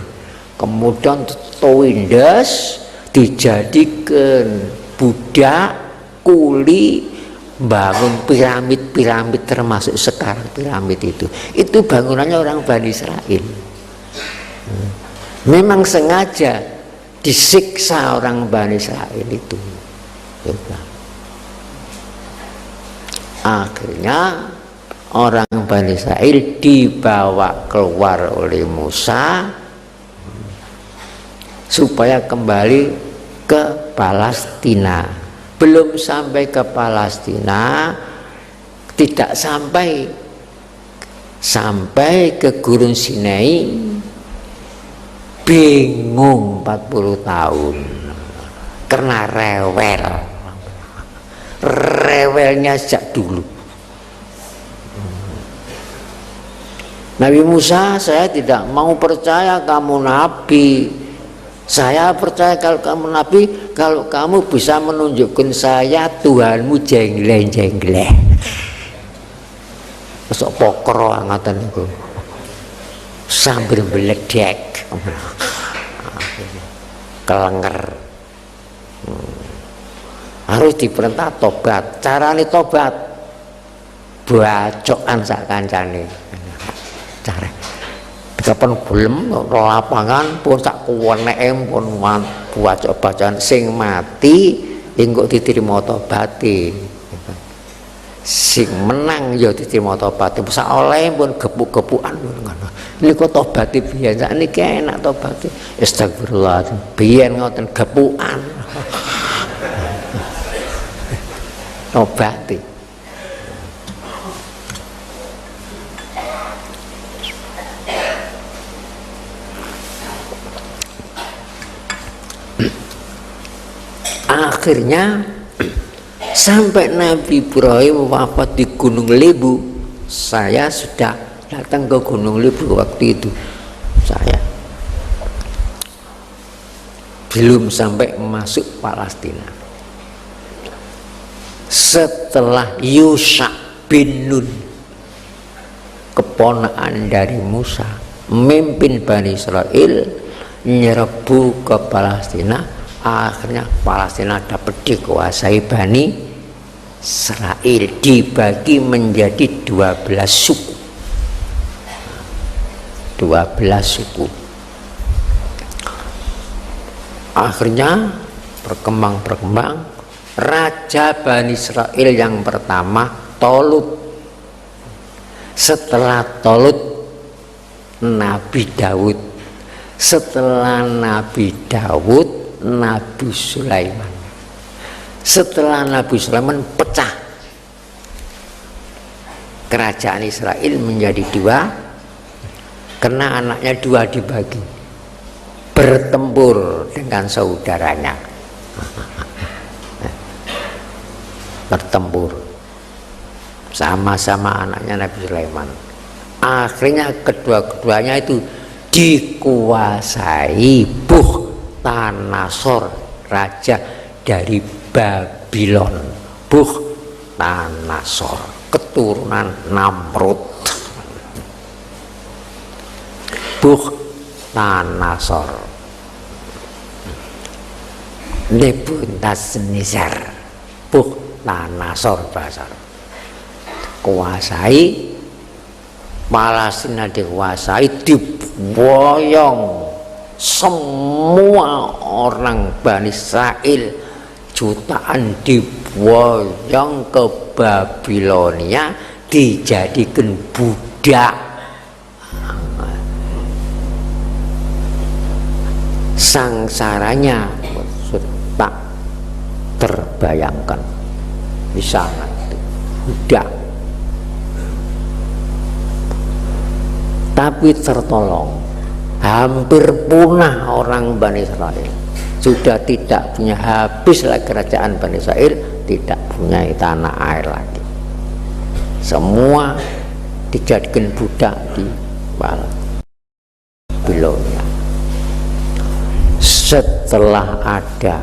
Kemudian Toindas dijadikan budak kuli, bangun piramid termasuk sekarang piramid itu bangunannya orang Bani Israel. Memang sengaja disiksa orang Bani Israel itu. Akhirnya orang Bani Israel dibawa keluar oleh Musa supaya kembali ke Palestina. Belum sampai ke Palestina, tidak sampai ke Gurun Sinai, bingung 40 tahun karena rewelnya sejak dulu. Nabi Musa, saya tidak mau percaya kamu nabi. Saya percaya kalau kamu nabi, kalau kamu bisa menunjukkan saya Tuhanmu jengleng. Masuk pokro angatan itu sambil meledek kelenger. Harus diperintah tobat. Carane tobat bacokan sak kancane. Cara kapan gelem lapangan pun sak kuweneke pun bacaan sing mati engko diterima tobaté. Sing menang ya diterima tobaté. Sak oleh pun gepuk-gepukan ngono. Niku tobaté biyen sakniki enak tobaté. Astagfirullah. Biyen ngoten gepukan. Tobaté. Akhirnya sampai Nabi Ibrahim wafat di Gunung Lebu. Saya sudah datang ke Gunung Lebu waktu itu. Saya belum sampai masuk Palestina. Setelah Yusha bin Nun, keponakan dari Musa, memimpin Bani Israel nyerbu ke Palestina. Akhirnya Palestina dapat dikuasai Bani Israel, dibagi menjadi 12 suku. 12 suku. Akhirnya berkembang. Raja Bani Israel yang pertama Tolut. Setelah Tolut Nabi Daud. Setelah Nabi Daud Nabi Sulaiman. Setelah Nabi Sulaiman pecah kerajaan Israel menjadi dua karena anaknya dua dibagi, bertempur dengan saudaranya, bertempur sama-sama anaknya Nabi Sulaiman. Akhirnya kedua-keduanya itu dikuasai Bukhtanasor, raja dari Babylon. Bukhtanasor, keturunan Namrud. Bukhtanasor, Nebukadnezar, Bukhtanasor bahasa. Kuasai Palestina, dikuasai, diboyong semua orang Bani Israel jutaan diboyong ke Babilonia, dijadikan budak. Sangsaranya tak terbayangkan di sana, budak. Tapi tertolong. Hampir punah orang Bani Israel. Sudah tidak punya, habislah kerajaan Bani Israel, tidak punya tanah air lagi. Semua dijadikan budak di Babilonia. Setelah ada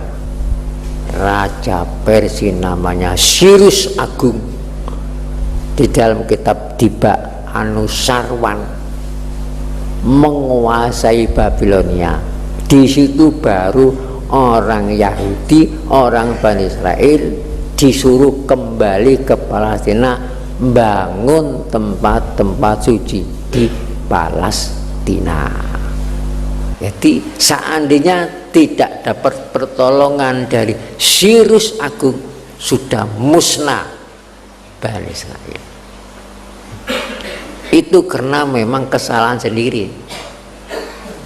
raja Persia namanya Sirus Agung, di dalam kitab Diba Anusarwan menguasai Babilonia. Di situ baru orang Yahudi, orang Bani Israel disuruh kembali ke Palestina, bangun tempat-tempat suci di Palestina. Jadi seandainya tidak dapat pertolongan dari Sirus Agung, sudah musnah Bani Israel. Itu karena memang kesalahan sendiri,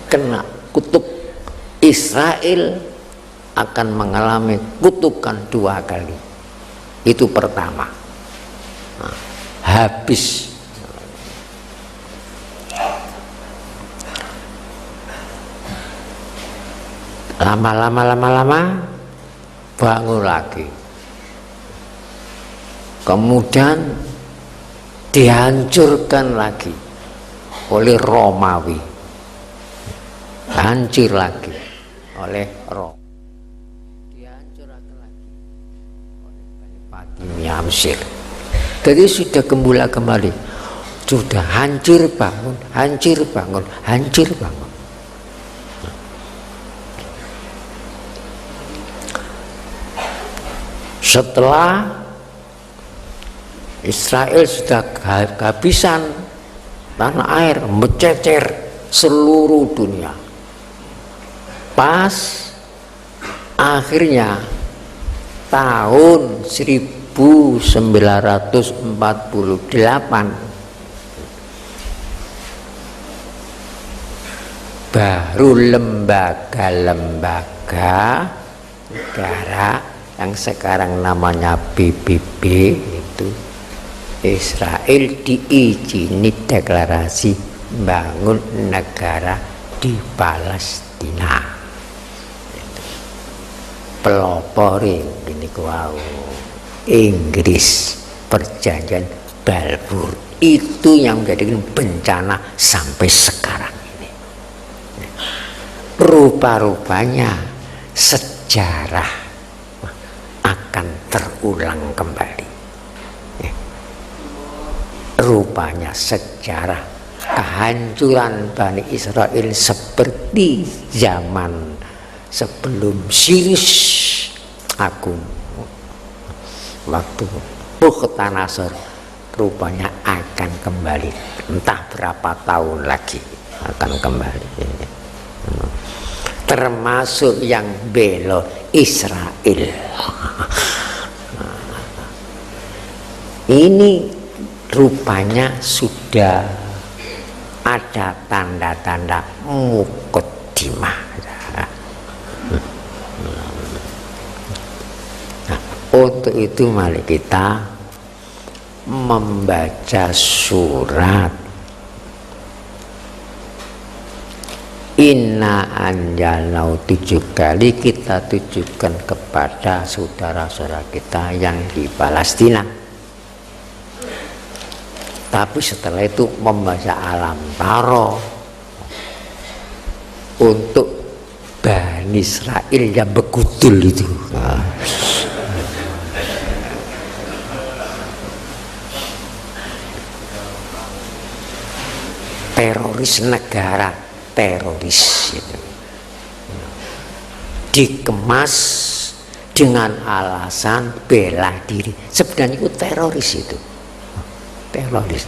kena kutuk. Israel akan mengalami kutukan 2 kali. Itu pertama, habis. Lama bangun lagi, kemudian dihancurkan lagi oleh Romawi, hancur lagi oleh Rom, dihancurkan lagi oleh Bani Fatimiyah Mesir. Jadi sudah kembali, sudah hancur bangun, hancur bangun, hancur bangun. Setelah Israel sudah kehabisan tanah air, mencecer seluruh dunia. Pas akhirnya tahun 1948 baru lembaga-lembaga negara yang sekarang namanya PBB itu Israel diizini deklarasi bangun negara di Palestina. Pelopori ini kuau Inggris, perjanjian Balfour itu yang menjadikan bencana sampai sekarang ini. Rupa-rupanya sejarah akan terulang kembali. Rupanya sejarah kehancuran Bani Israel seperti zaman sebelum Sirus Agung, waktu Bukhtanasor, rupanya akan kembali, entah berapa tahun lagi akan kembali. Termasuk yang bela Israel. Ini rupanya sudah ada tanda-tanda muqaddimah. Nah, untuk itu mari kita membaca surat Inna anjalnau 7 kali kita tujukan kepada saudara-saudara kita yang di Palestina. Tapi setelah itu membaca Alam Taro untuk Bani Israel yang begudul itu. Teroris negara, teroris itu dikemas dengan alasan bela diri. Sebenarnya itu teroris itu. Teroris.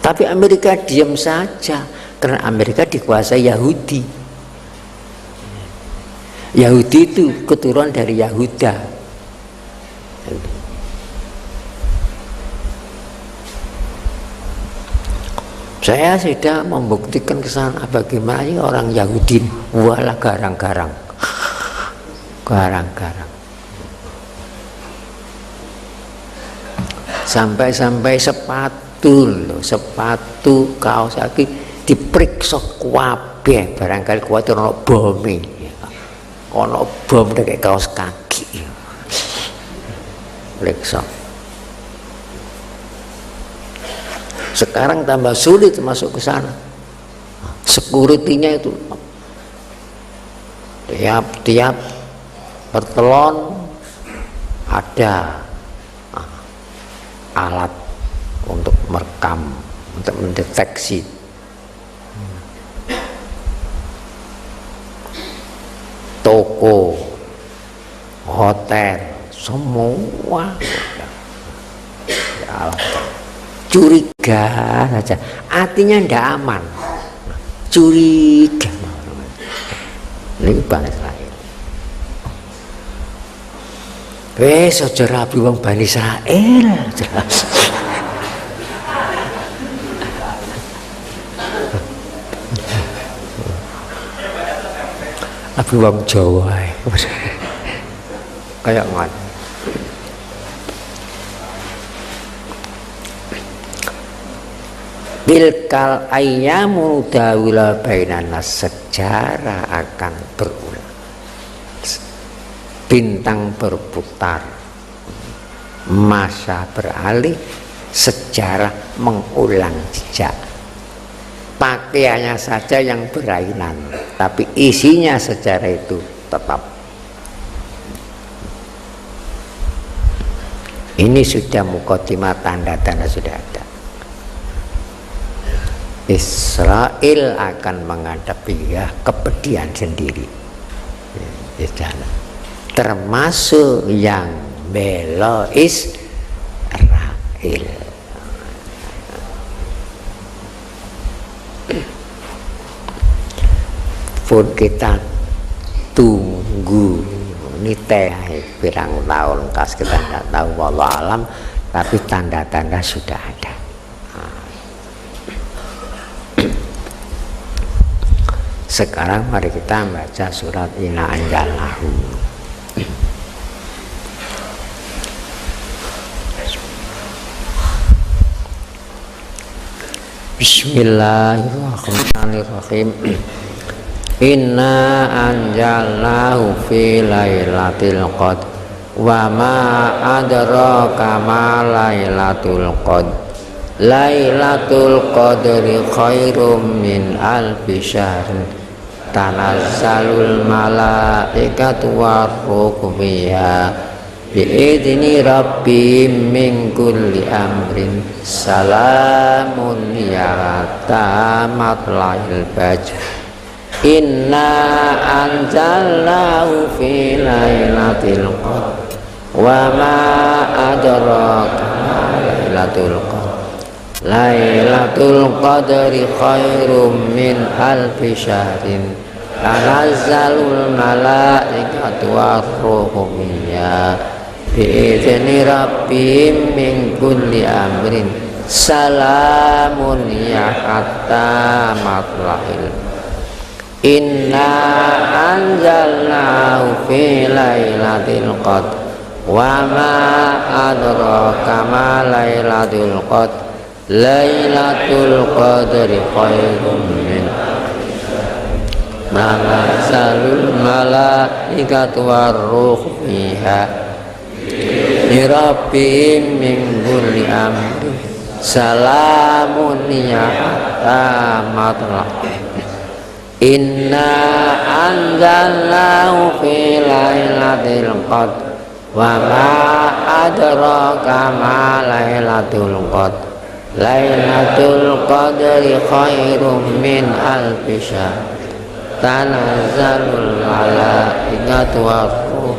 Tapi Amerika diam saja karena Amerika dikuasai Yahudi. Yahudi itu keturunan dari Yahuda. Saya sudah membuktikan ke sana bagaimana orang Yahudi walah garang-garang. Garang-garang. Sampai-sampai sepatu kaos lagi diperiksa kabeh, barangkali kuwatir ana bome. Ana bom nek kaos kaki. Periksa. Sekarang tambah sulit masuk ke sana. Security-nya itu tiap pertelon ada alat untuk merekam, untuk mendeteksi. Toko, hotel, semua alat. Curiga saja, artinya tidak aman. Curiga. Ini Bani Israel. Wes aja rabi wong Bani Israel. Rabi wong Jawa. Kayak ngono. Tilkal ayyamu dawila bainana, sejarah akan berulang. Bintang berputar, masa beralih, sejarah mengulang jejak. Pakaiannya saja yang berlainan, tapi isinya sejarah itu tetap. Ini sudah muqaddimah, tanda-tanda sudah ada. Israel akan menghadapi kepedihan sendiri, termasuk yang bela Israel. pun kita tunggu ini teh pirang tahun kas kita tidak tahu wallah alam, tapi tanda-tanda sudah ada. Sekarang mari kita baca surat Inna Anjalnahu. Bismillahirrahmanirrahim. Inna anjalnahu fi lailatul qadr wa ma adraka ma lailatul qadr. Lailatul qadri khairum min alfi syahr. Tanazzalul malaikatu war-ruhu fiha biidzni rabbihim min kulli amrin salamun hiya hatta matla'il fajr. Inna anzalnahu fi lailatul qadr wa ma adraka ma lailatul qadr. Lailatul qadri khairum min alfi syahrin. Tanazzalul malaikatu war-ruhu fiha bi'izni rabbihim min kulli amrin salamun hiya hatta matla'il. Inna anzalnahu fi lailatul qadr wa ma adraka ma lailatul qadr. Lailatul qadri khairum min tanazzalul malaikatu war-ruhu fiha bi rabbihim min kulli amrin salamun hiya hatta matla'il. Inna anzalnahu fi lailatul qadr wa ma adraka ma lailatul qadr. Lailatul qadri khairum min alfi syahr. Tanazzalul malaikatu war-ruhu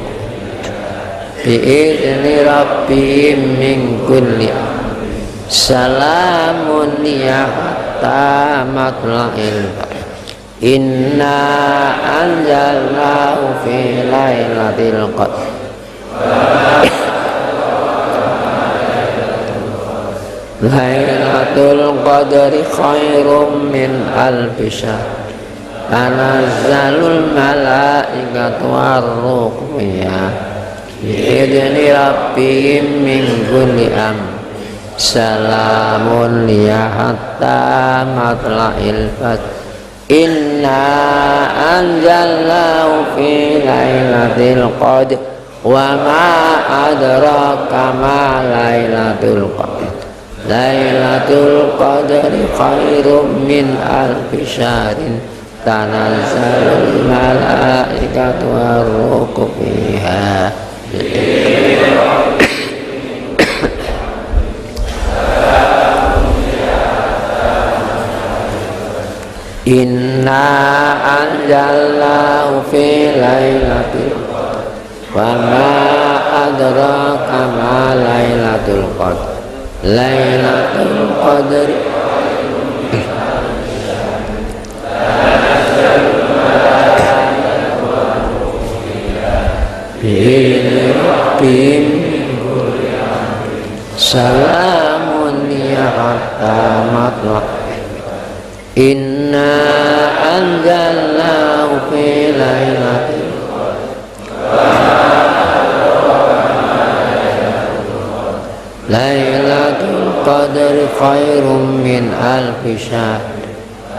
bi'izni rabbihim min kulli amrin salamun hiya hatta matla'il fajr. Inna anzalnahu fi lailatul qadr Lailatul qadri khairum min alfi syahr. Tanazzalul malaikatu war-ruhu fiha bi'izni rabbihim min kulli amrin salamun hiya hatta matla'il fajr. Inna anzalnahu fi lailatul qadr wa ma adraka ma lailatul qadr. Lailatul qadri khairum min alfi syahrin. Tanazzalul malaikatu war-ruhu fiha. Inna anzalnahu fi lailatul qadr wa ma adraka ma lailatul qadr. Lailatul qadri bi'izni rabbihim salamun hiya hatta matla'il. Inna anzalnahu fi lailatul Lailatul qadri khairum min alfi syahr.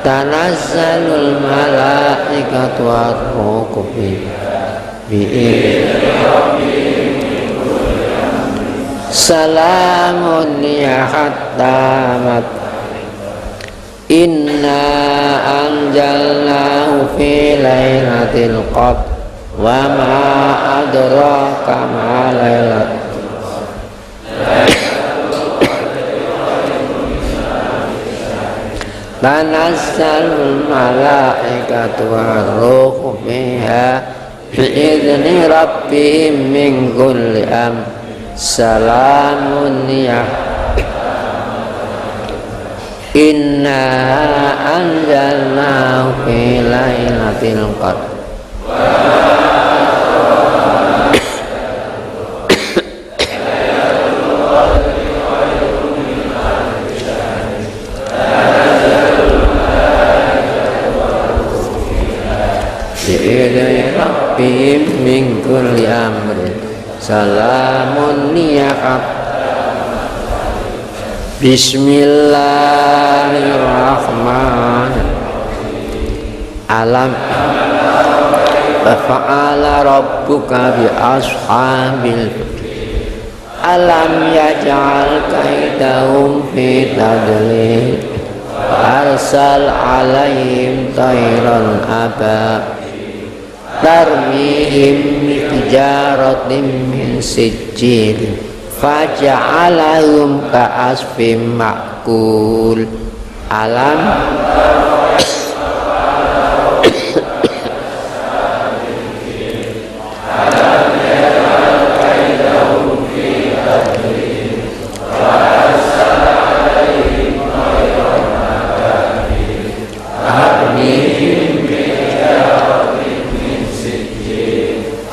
Tanazzalul malaikatu war-ruhu fiha bi'izni rabbihim min kulli amrin salamun hiya hatta matla'il. Inna anzalnahu fi lailatul qadr wa ma adraka ma lailatul Tanazzalul malaikatu war-ruhu fiha bi'izni rabbihim min kulli amrin salamun hiya. Inna anzalnahu fi lailatul qadr. Bi'idni rabbihim min kulli amrin salamun niyaqab. Bismillahirrahmanirrahim. Alam fa'ala rabbuka bi ashabil alam yaj'al kaidahum fi tadlil arsal alaihim tayran aba tarmihim bijaratin min sijil faja'alahum ka'asfim ma'kul. Alam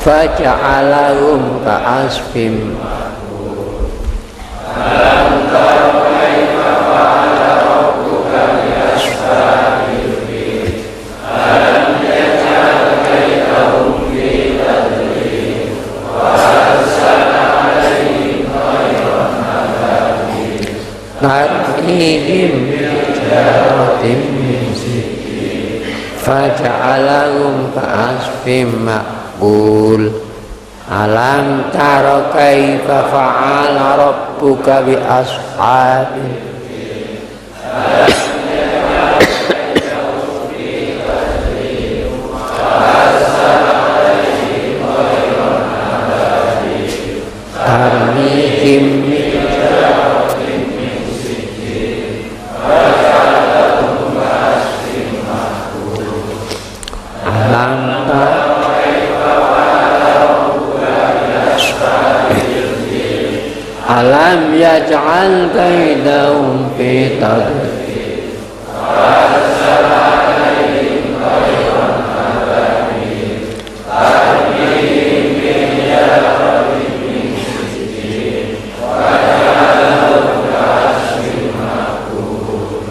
faja'alahum ka'asfim. Alam tara kaifa fa'ala rabbuka bi ashabil fil alam yaj'al kaydahum fi tadlil wa arsala 'alaihim tayran ababil tarmihim bijaratin min sijil faja'alahum ka'asfim ma'kul. Alam tara kaifa fa'ala rabbuka bi ashabil fil alam yaj'al kaydahum fi tadlil wa arsala 'alaihim tayran ababil tarmihim bijaratin min sijil faja'alahum ka'asfim ma'kul. Alam tara alam yaj'al kaidahum fi tadlil wa arsala 'alaihim tayran ababil tarmihim bijaratin min sijil faja'alahum ka'asfim ma'kul.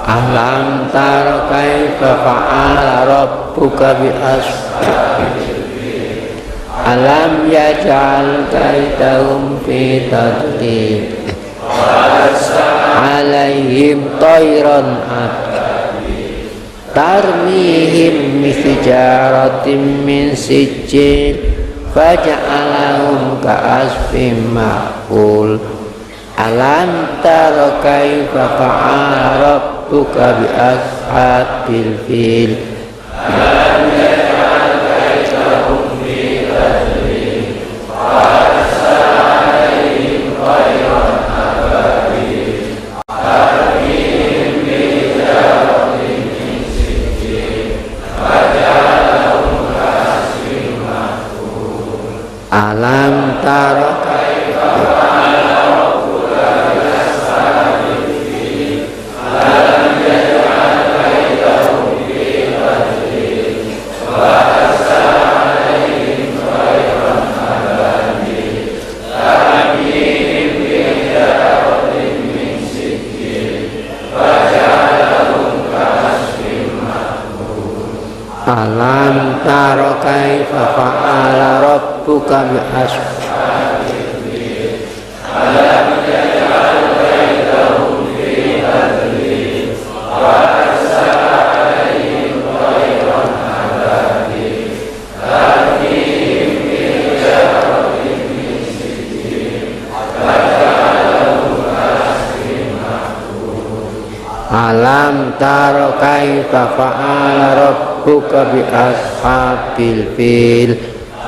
Alam tara kaifa fa'ala rabbuka bi ashabil alam yaj'al kaidahum fi tadlil wa arsala 'alaihim tayran ababil tarmihim bijaratin min sijil faja'alahum ka'asfim ma'kul. Alam tara kaifa fa'ala rabbuka bi ashabil fil alam yaj'al kaidahum fi tadlil wa arsala 'alaihim tayran ababil tarmihim bijaratin min sijil faja'alahum ka'asfim ma'kul. Alam tara kaifa fa'ala rabbuka bi ashabil fil alam yaj'al kaidahum fi tadlil wa arsala 'alaihim tayran ababil tarmihim bijaratin min sijil faja'alahum ka'asfim ma'kul. Alam tara kaifa fa'ala rabbuka bi ashabil fil alam yaj'al kaidahum fi tadlil wa arsala 'alaihim tayran ababil tarmihim bijaratin min sijil faja'alahum ka'asfim ma'kul. Alam tara kaifa fa'ala rabbuka bi ashabil fil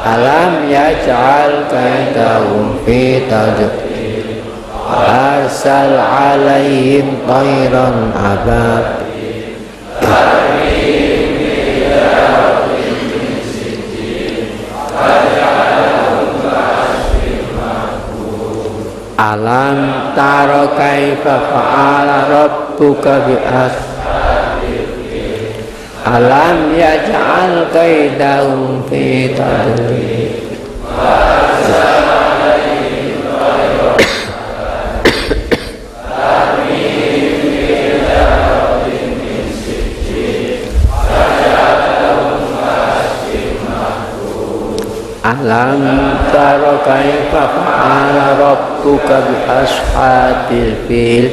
alam yaj'al kaidahum fi tadlil wa arsal 'alaihim tayran ababil tarmihim bijaratin min sijil faja'alahum ka'asfim ma'kul. Alam tara kaifa fa'ala rabbuka rabbuka bi'as alam yaj'al kaidahum fi tadlil alam tara kaifa fa'ala rabbuka bi ashabil fil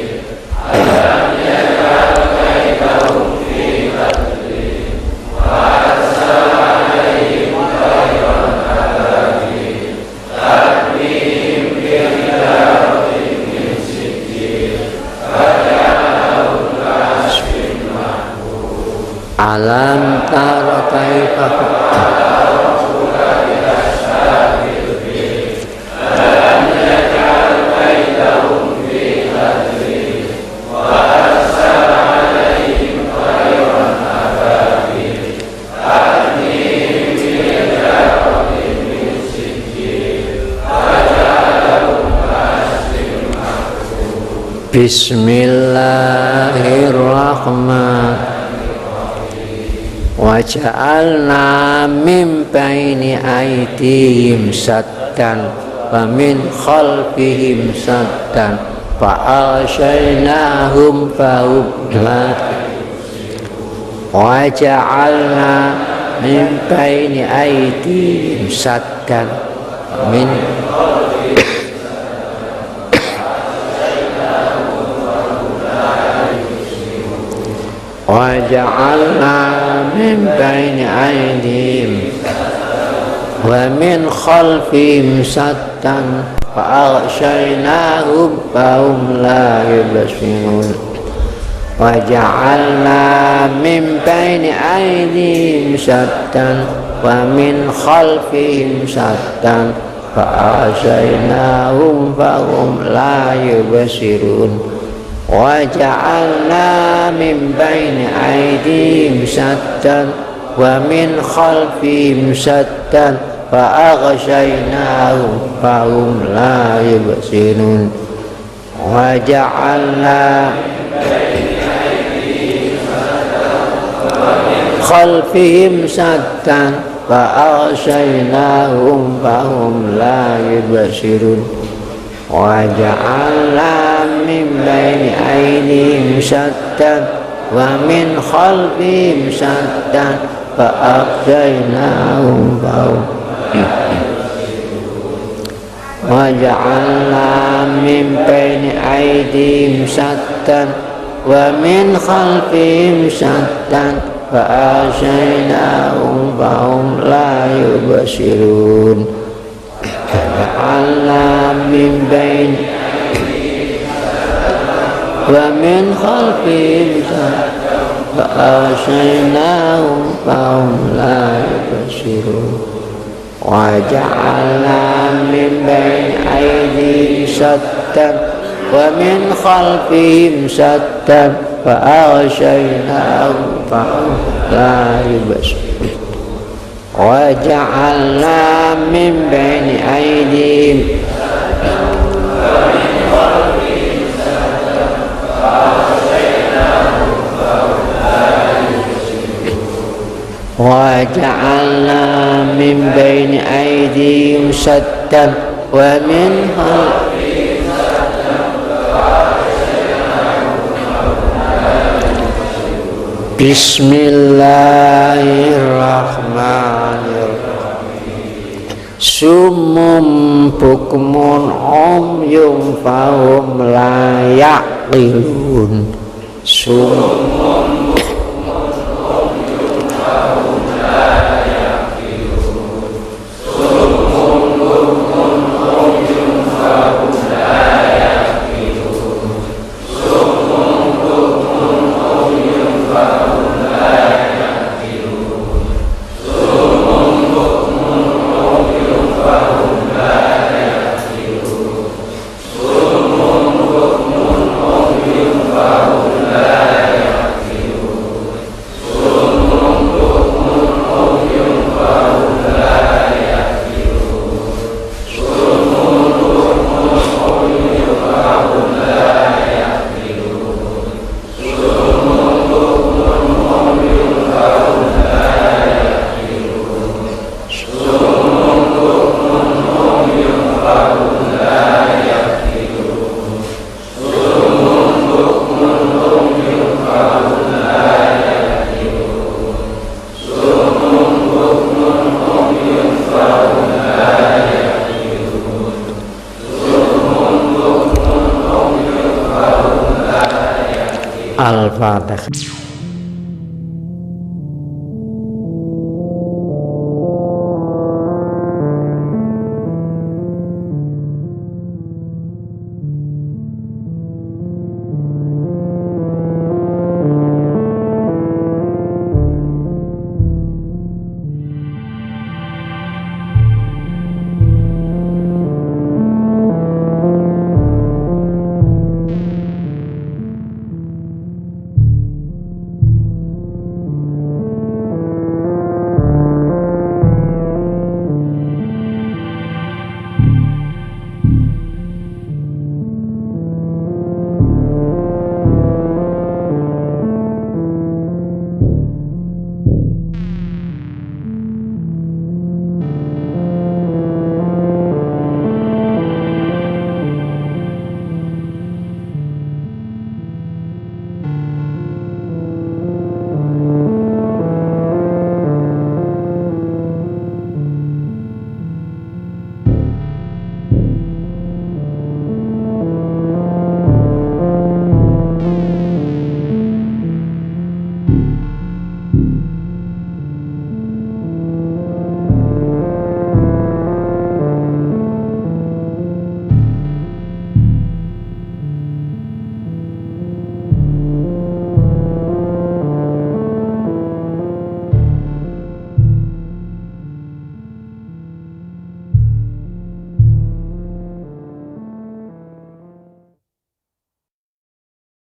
alam yaj'al kaidahum fi tadlil wa arsala 'alaihim tayran ababil tarmihim bi hijaaratin min sijil faja'alahum ka'asfin ma'kul alam tara kaifa Bismillahirrahmanirrahim wa ja'alna min baini aydihim saddan wa min khalfihim saddan fa aghshaynahum fahum la wa ja'alna min baini aydihim saddan min wa ja'alna min baini aydihim wa min khalfihim saddan fa aghshaynahum fahum la yubsirun wa ja'alna min baini aydihim saddan wa min khalfihim saddan fa aghshaynahum fahum la yubsirun wa ja'alna min baini aydihim saddan wa min khalfihim saddan fa aghshaynahum fahum la yubsirun wa ja'alna khalfihim saddan fa aghshaynahum fahum la yubsirun wa ja'alna min baini aydihim saddan wa min khalfihim saddan fa aghshaynahum fahum wa ja'alna min baini aydihim saddan wa min khalfihim saddan fa aghshaynahum fahum la yubsirun ja'alna min baini wa min khalfihim fa aghshaynahum fahum la yubsirun wa ja'alna min baini aydihim saddan wa min khalfihim saddan fa aghshaynahum fahum la yubsirun wa ja'alna min baini aydihim wa ja'alna min baini aydihim saddan wa min khalfihim Bismillahirrahmanirrahim Sumum bukmun umyum fahum la yaqilun Sumum Al-Fatihah.